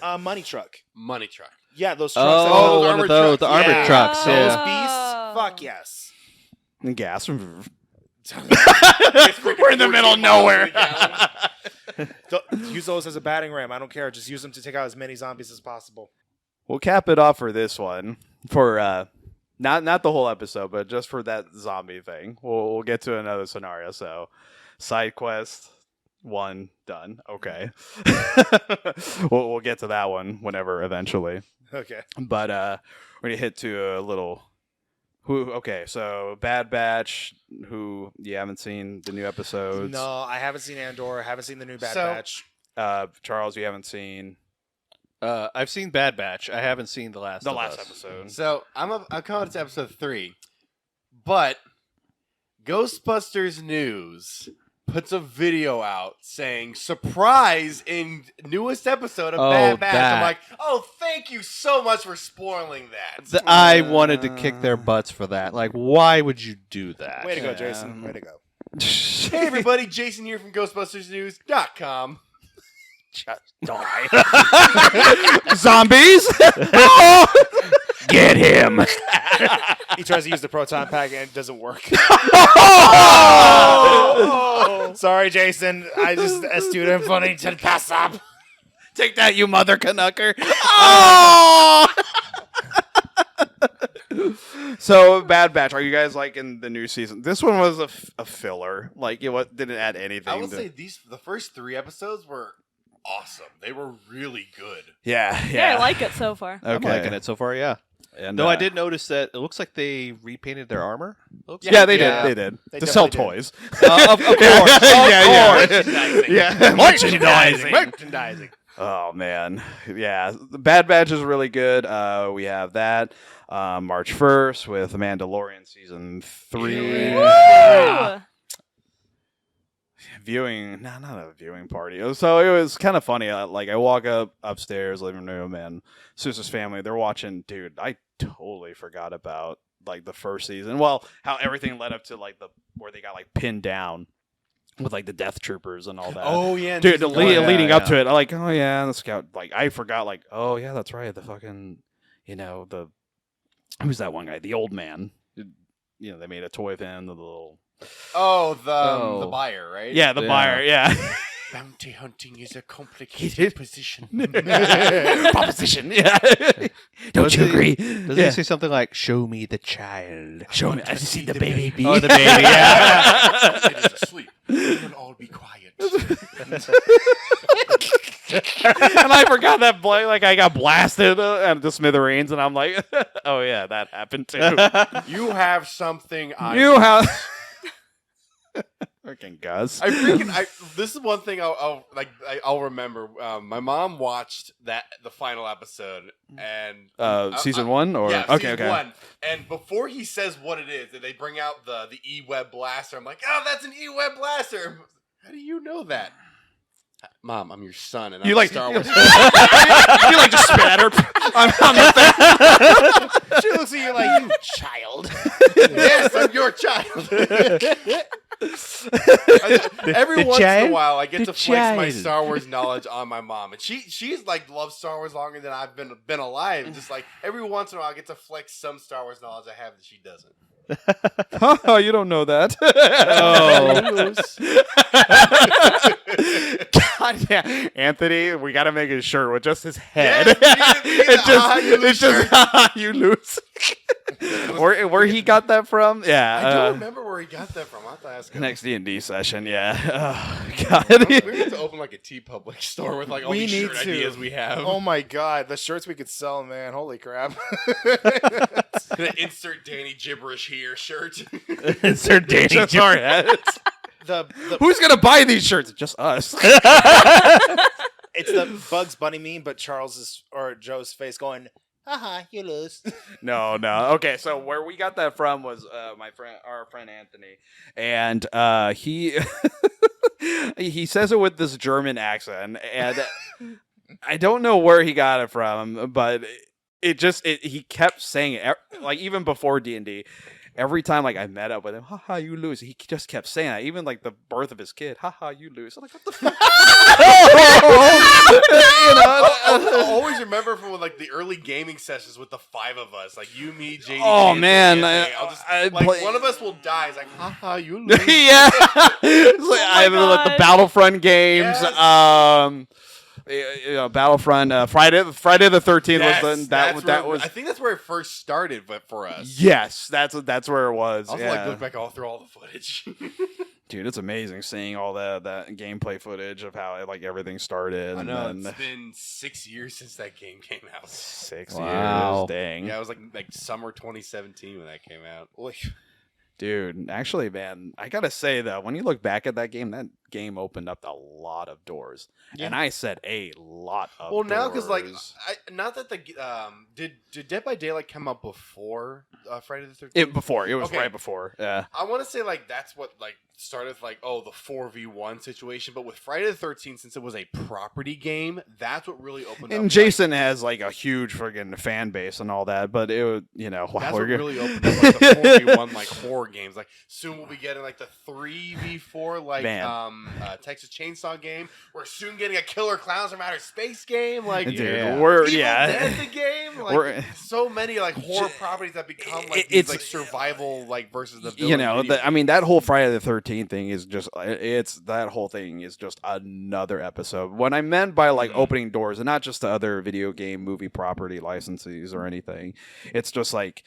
[SPEAKER 2] A money truck.
[SPEAKER 6] Money truck.
[SPEAKER 2] Yeah, those trucks.
[SPEAKER 5] Oh,
[SPEAKER 6] those
[SPEAKER 5] one
[SPEAKER 6] armored
[SPEAKER 5] of those,
[SPEAKER 6] trucks.
[SPEAKER 5] the armored
[SPEAKER 2] Yeah.
[SPEAKER 5] trucks.
[SPEAKER 2] Those
[SPEAKER 5] Yeah.
[SPEAKER 2] beasts. Fuck yes.
[SPEAKER 1] Gas. We're in the middle of nowhere.
[SPEAKER 2] Use those as a batting ram. I don't care. Just use them to take out as many zombies as possible.
[SPEAKER 1] We'll cap it off for this one. For not the whole episode, but just for that zombie thing. We'll get to another scenario. So, side quest 1 done. Okay. we'll get to that one whenever eventually.
[SPEAKER 2] Okay.
[SPEAKER 1] But we're gonna hit to a little. Okay, so Bad Batch. Who you haven't seen the new episodes?
[SPEAKER 2] No, I haven't seen Andor. I haven't seen the new Bad Batch.
[SPEAKER 1] Charles, you haven't seen
[SPEAKER 5] I've seen Bad Batch. I haven't seen the last
[SPEAKER 1] episode.
[SPEAKER 6] So I'm coming to episode 3, but Ghostbusters News puts a video out saying surprise in newest episode of Bad Batch.
[SPEAKER 5] that.
[SPEAKER 6] I'm like, oh, thank you so much for spoiling that.
[SPEAKER 5] I wanted to kick their butts for that. Like, why would you do that?
[SPEAKER 2] Way to go, Jason. Way to go.
[SPEAKER 6] Hey everybody, Jason here from GhostbustersNews.com.
[SPEAKER 1] Just die. Zombies! Get him!
[SPEAKER 2] He tries to use the proton pack and it doesn't work. Sorry, Jason. I just a student funny to pass up.
[SPEAKER 1] Take that, you mother Canucker! Oh! So, Bad Batch, are you guys liking the new season? This one was a filler. Like, it didn't add anything.
[SPEAKER 6] I will say the first 3 episodes were awesome. They were really good.
[SPEAKER 1] Yeah.
[SPEAKER 3] Yeah, I like it so far.
[SPEAKER 1] Okay.
[SPEAKER 5] I'm liking it so far, yeah.
[SPEAKER 1] And,
[SPEAKER 5] Though I did notice that it looks like they repainted their armor.
[SPEAKER 1] Yeah, they
[SPEAKER 2] Yeah.
[SPEAKER 1] did. They did.
[SPEAKER 2] They
[SPEAKER 1] To sell
[SPEAKER 2] definitely
[SPEAKER 1] toys.
[SPEAKER 5] Of course.
[SPEAKER 1] Yeah.
[SPEAKER 2] Merchandising.
[SPEAKER 1] Oh, man. Yeah. The Bad Batch is really good. We have that March 1st with The Mandalorian Season 3.
[SPEAKER 3] Woo!
[SPEAKER 1] Viewing, no, not a viewing party. So it was kind of funny. Like I walk upstairs, living room, and Susan's family, they're watching. Dude, I totally forgot about like the first season. Well, how everything led up to like where they got like pinned down with like the Death Troopers and all that.
[SPEAKER 6] Oh yeah,
[SPEAKER 1] Dude, leading up
[SPEAKER 5] yeah.
[SPEAKER 1] to it, I'm like, oh yeah, the scout. Like I forgot. Like, oh yeah, that's right. The fucking, who's that one guy? The old man. They made a toy of him. The little.
[SPEAKER 6] The buyer, right?
[SPEAKER 1] Yeah, the buyer. Yeah.
[SPEAKER 6] Bounty hunting is a complicated position.
[SPEAKER 1] Proposition. Yeah. Don't you agree?
[SPEAKER 5] Does he say something like, show me the child?
[SPEAKER 1] Show me. I see the baby.
[SPEAKER 5] Oh, the baby, yeah.
[SPEAKER 6] It is asleep. We'll all be quiet.
[SPEAKER 1] And I forgot that I got blasted at the smithereens, and I'm like, oh yeah, that happened too.
[SPEAKER 6] You have something on
[SPEAKER 1] You have. Freaking Gus.
[SPEAKER 6] This is one thing I'll remember. My mom watched the final episode and
[SPEAKER 1] Season 1 or
[SPEAKER 6] season 1. And before he says what it is, they bring out the E-Web blaster. I'm like, oh, that's an E-Web blaster. How do you know that? Mom, I'm your son, and
[SPEAKER 1] You
[SPEAKER 6] I'm
[SPEAKER 1] like
[SPEAKER 6] Star Wars.
[SPEAKER 1] you like just spit at her on the thing.
[SPEAKER 2] She looks at you like, you child.
[SPEAKER 6] Yes, I'm your child. Every once in a
[SPEAKER 5] child?
[SPEAKER 6] while, I get
[SPEAKER 5] The
[SPEAKER 6] to flex my
[SPEAKER 5] child.
[SPEAKER 6] Star Wars knowledge on my mom, and she's like loves Star Wars longer than I've been alive. Just like every once in a while, I get to flex some Star Wars knowledge I have that she doesn't.
[SPEAKER 1] Oh, you don't know that. God damn. Anthony, we got to make a shirt with just his head.
[SPEAKER 6] Yes, we need
[SPEAKER 1] It's
[SPEAKER 6] the "Haha, you lose"
[SPEAKER 1] it's just "Haha, you lose." Where he got that from? Yeah.
[SPEAKER 6] I don't remember where he got that from. I have to ask him.
[SPEAKER 1] Next D&D session, yeah. Oh, God.
[SPEAKER 6] We need to open like a TeePublic store with like all
[SPEAKER 2] We
[SPEAKER 6] these
[SPEAKER 2] need
[SPEAKER 6] shirt
[SPEAKER 2] to.
[SPEAKER 6] ideas we have.
[SPEAKER 2] Oh my god, the shirts we could sell, man! Holy crap!
[SPEAKER 6] Gonna insert Danny gibberish here shirt.
[SPEAKER 5] Insert Danny
[SPEAKER 1] Just our heads.
[SPEAKER 2] the
[SPEAKER 1] Who's going to buy these shirts? Just us.
[SPEAKER 2] it's the Bugs Bunny meme, but Charles's or Joe's face going, "Haha, you lose."
[SPEAKER 1] No. Okay, so where we got that from was our friend Anthony, and he he says it with this German accent, and I don't know where he got it from, but he kept saying it, like even before D&D. Every time, like I met up with him, haha, you lose. He just kept saying that. Even like the birth of his kid, haha, you lose. I'm like, what the fuck?
[SPEAKER 6] I'll always remember from like the early gaming sessions with the 5 of us, like you, me, JD.
[SPEAKER 1] Oh,
[SPEAKER 6] Jason,
[SPEAKER 1] man,
[SPEAKER 6] Anthony. I'll just
[SPEAKER 1] I
[SPEAKER 6] like
[SPEAKER 1] play-
[SPEAKER 6] one of us will die. It's like, haha, you lose.
[SPEAKER 1] Yeah, it's like, I have like the
[SPEAKER 3] God.
[SPEAKER 1] Battlefront games.
[SPEAKER 6] Yes.
[SPEAKER 1] Battlefront. Friday the 13th
[SPEAKER 6] Yes,
[SPEAKER 1] was
[SPEAKER 6] that's
[SPEAKER 1] that
[SPEAKER 6] where-
[SPEAKER 1] was.
[SPEAKER 6] I think that's where it first started, but for us.
[SPEAKER 1] Yes, that's where it was.
[SPEAKER 6] I also
[SPEAKER 1] Yeah.
[SPEAKER 6] like look back all through all the footage.
[SPEAKER 1] Dude, it's amazing seeing all that gameplay footage of how like everything started.
[SPEAKER 6] I
[SPEAKER 1] and
[SPEAKER 6] know
[SPEAKER 1] then
[SPEAKER 6] it's been 6 years since that game came out.
[SPEAKER 1] 6
[SPEAKER 5] Wow.
[SPEAKER 1] years. Dang.
[SPEAKER 6] Yeah, it was like summer 2017 when that came out.
[SPEAKER 2] Oy.
[SPEAKER 1] Dude, actually, man, I gotta say though, when you look back at that game opened up a lot of doors,
[SPEAKER 2] Yeah.
[SPEAKER 1] and I said a lot of.
[SPEAKER 6] Well, now because like,
[SPEAKER 1] doors.
[SPEAKER 6] not that the did Dead by Daylight come out before Friday the 13th?
[SPEAKER 1] it was
[SPEAKER 6] Okay.
[SPEAKER 1] right before. Yeah,
[SPEAKER 6] I want to say like that's what like started with, like the 4v1 situation, but with Friday the 13th, since it was a property game, that's what really opened up.
[SPEAKER 1] and Jason has like a huge friggin' fan base and all that, but it was wow,
[SPEAKER 6] That's
[SPEAKER 1] we're
[SPEAKER 6] what
[SPEAKER 1] good.
[SPEAKER 6] really opened up like the 4v1 like horror games. Like soon we'll be getting like the 3v4 like
[SPEAKER 1] Man.
[SPEAKER 6] Texas Chainsaw game. We're soon getting a Killer Clowns from Outer Space game. Like
[SPEAKER 1] Dude,
[SPEAKER 5] Yeah.
[SPEAKER 1] we're
[SPEAKER 6] Evil
[SPEAKER 1] yeah.
[SPEAKER 6] Dead the game. Like
[SPEAKER 1] We're-
[SPEAKER 6] so many like horror properties that become like
[SPEAKER 1] It's-
[SPEAKER 6] these like survival like versus the villain
[SPEAKER 1] You know,
[SPEAKER 6] video
[SPEAKER 1] I mean, that whole Friday the 13th thing is just that whole thing is just another episode. What I meant by like opening doors, and not just to other video game movie property licensees or anything, it's just like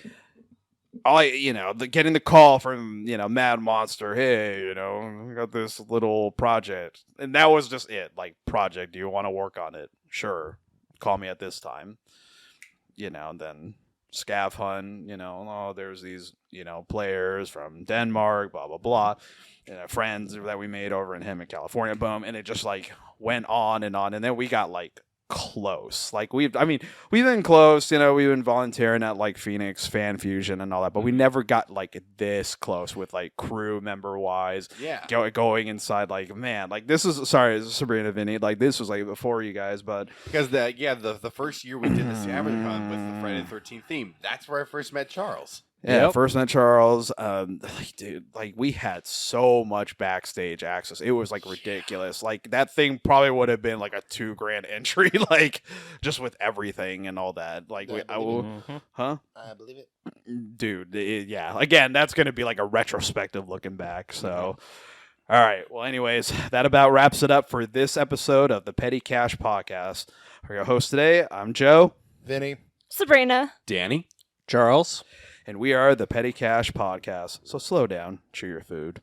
[SPEAKER 1] getting the call from Mad Monster, hey, we got this little project, and that was just it. Like, project, do you want to work on it? Sure, call me at this time. And then Scav Hunt, there's these players from Denmark, blah blah blah, friends that we made over in California, boom, and it just like went on, and then we got like close. Like we've been close, we've been volunteering at like Phoenix Fan Fusion and all that, but we never got like this close with like crew member wise.
[SPEAKER 6] Yeah.
[SPEAKER 1] Going inside, like, man, like this is Sabrina, Vinny, like this was like before you guys, but
[SPEAKER 6] Because the first year we did the scavenger hunt with the Friday the 13th theme, that's where I first met Charles.
[SPEAKER 1] yeah,
[SPEAKER 5] Yep.
[SPEAKER 1] first met Charles. Dude, like we had so much backstage access. It was like ridiculous. Like that thing probably would have been like a $2,000 entry, like just with everything and all that. Like,
[SPEAKER 2] Yeah, I believe
[SPEAKER 1] huh?
[SPEAKER 2] I believe it.
[SPEAKER 1] Dude, yeah. Again, that's gonna be like a retrospective looking back. So, all right. Well, anyways, that about wraps it up for this episode of the Petty Cash Podcast. For your host today, I'm Joe,
[SPEAKER 2] Vinny.
[SPEAKER 3] Sabrina.
[SPEAKER 6] Danny?
[SPEAKER 5] Charles.
[SPEAKER 1] and we are the Petty Cash Podcast. So slow down, chew your food.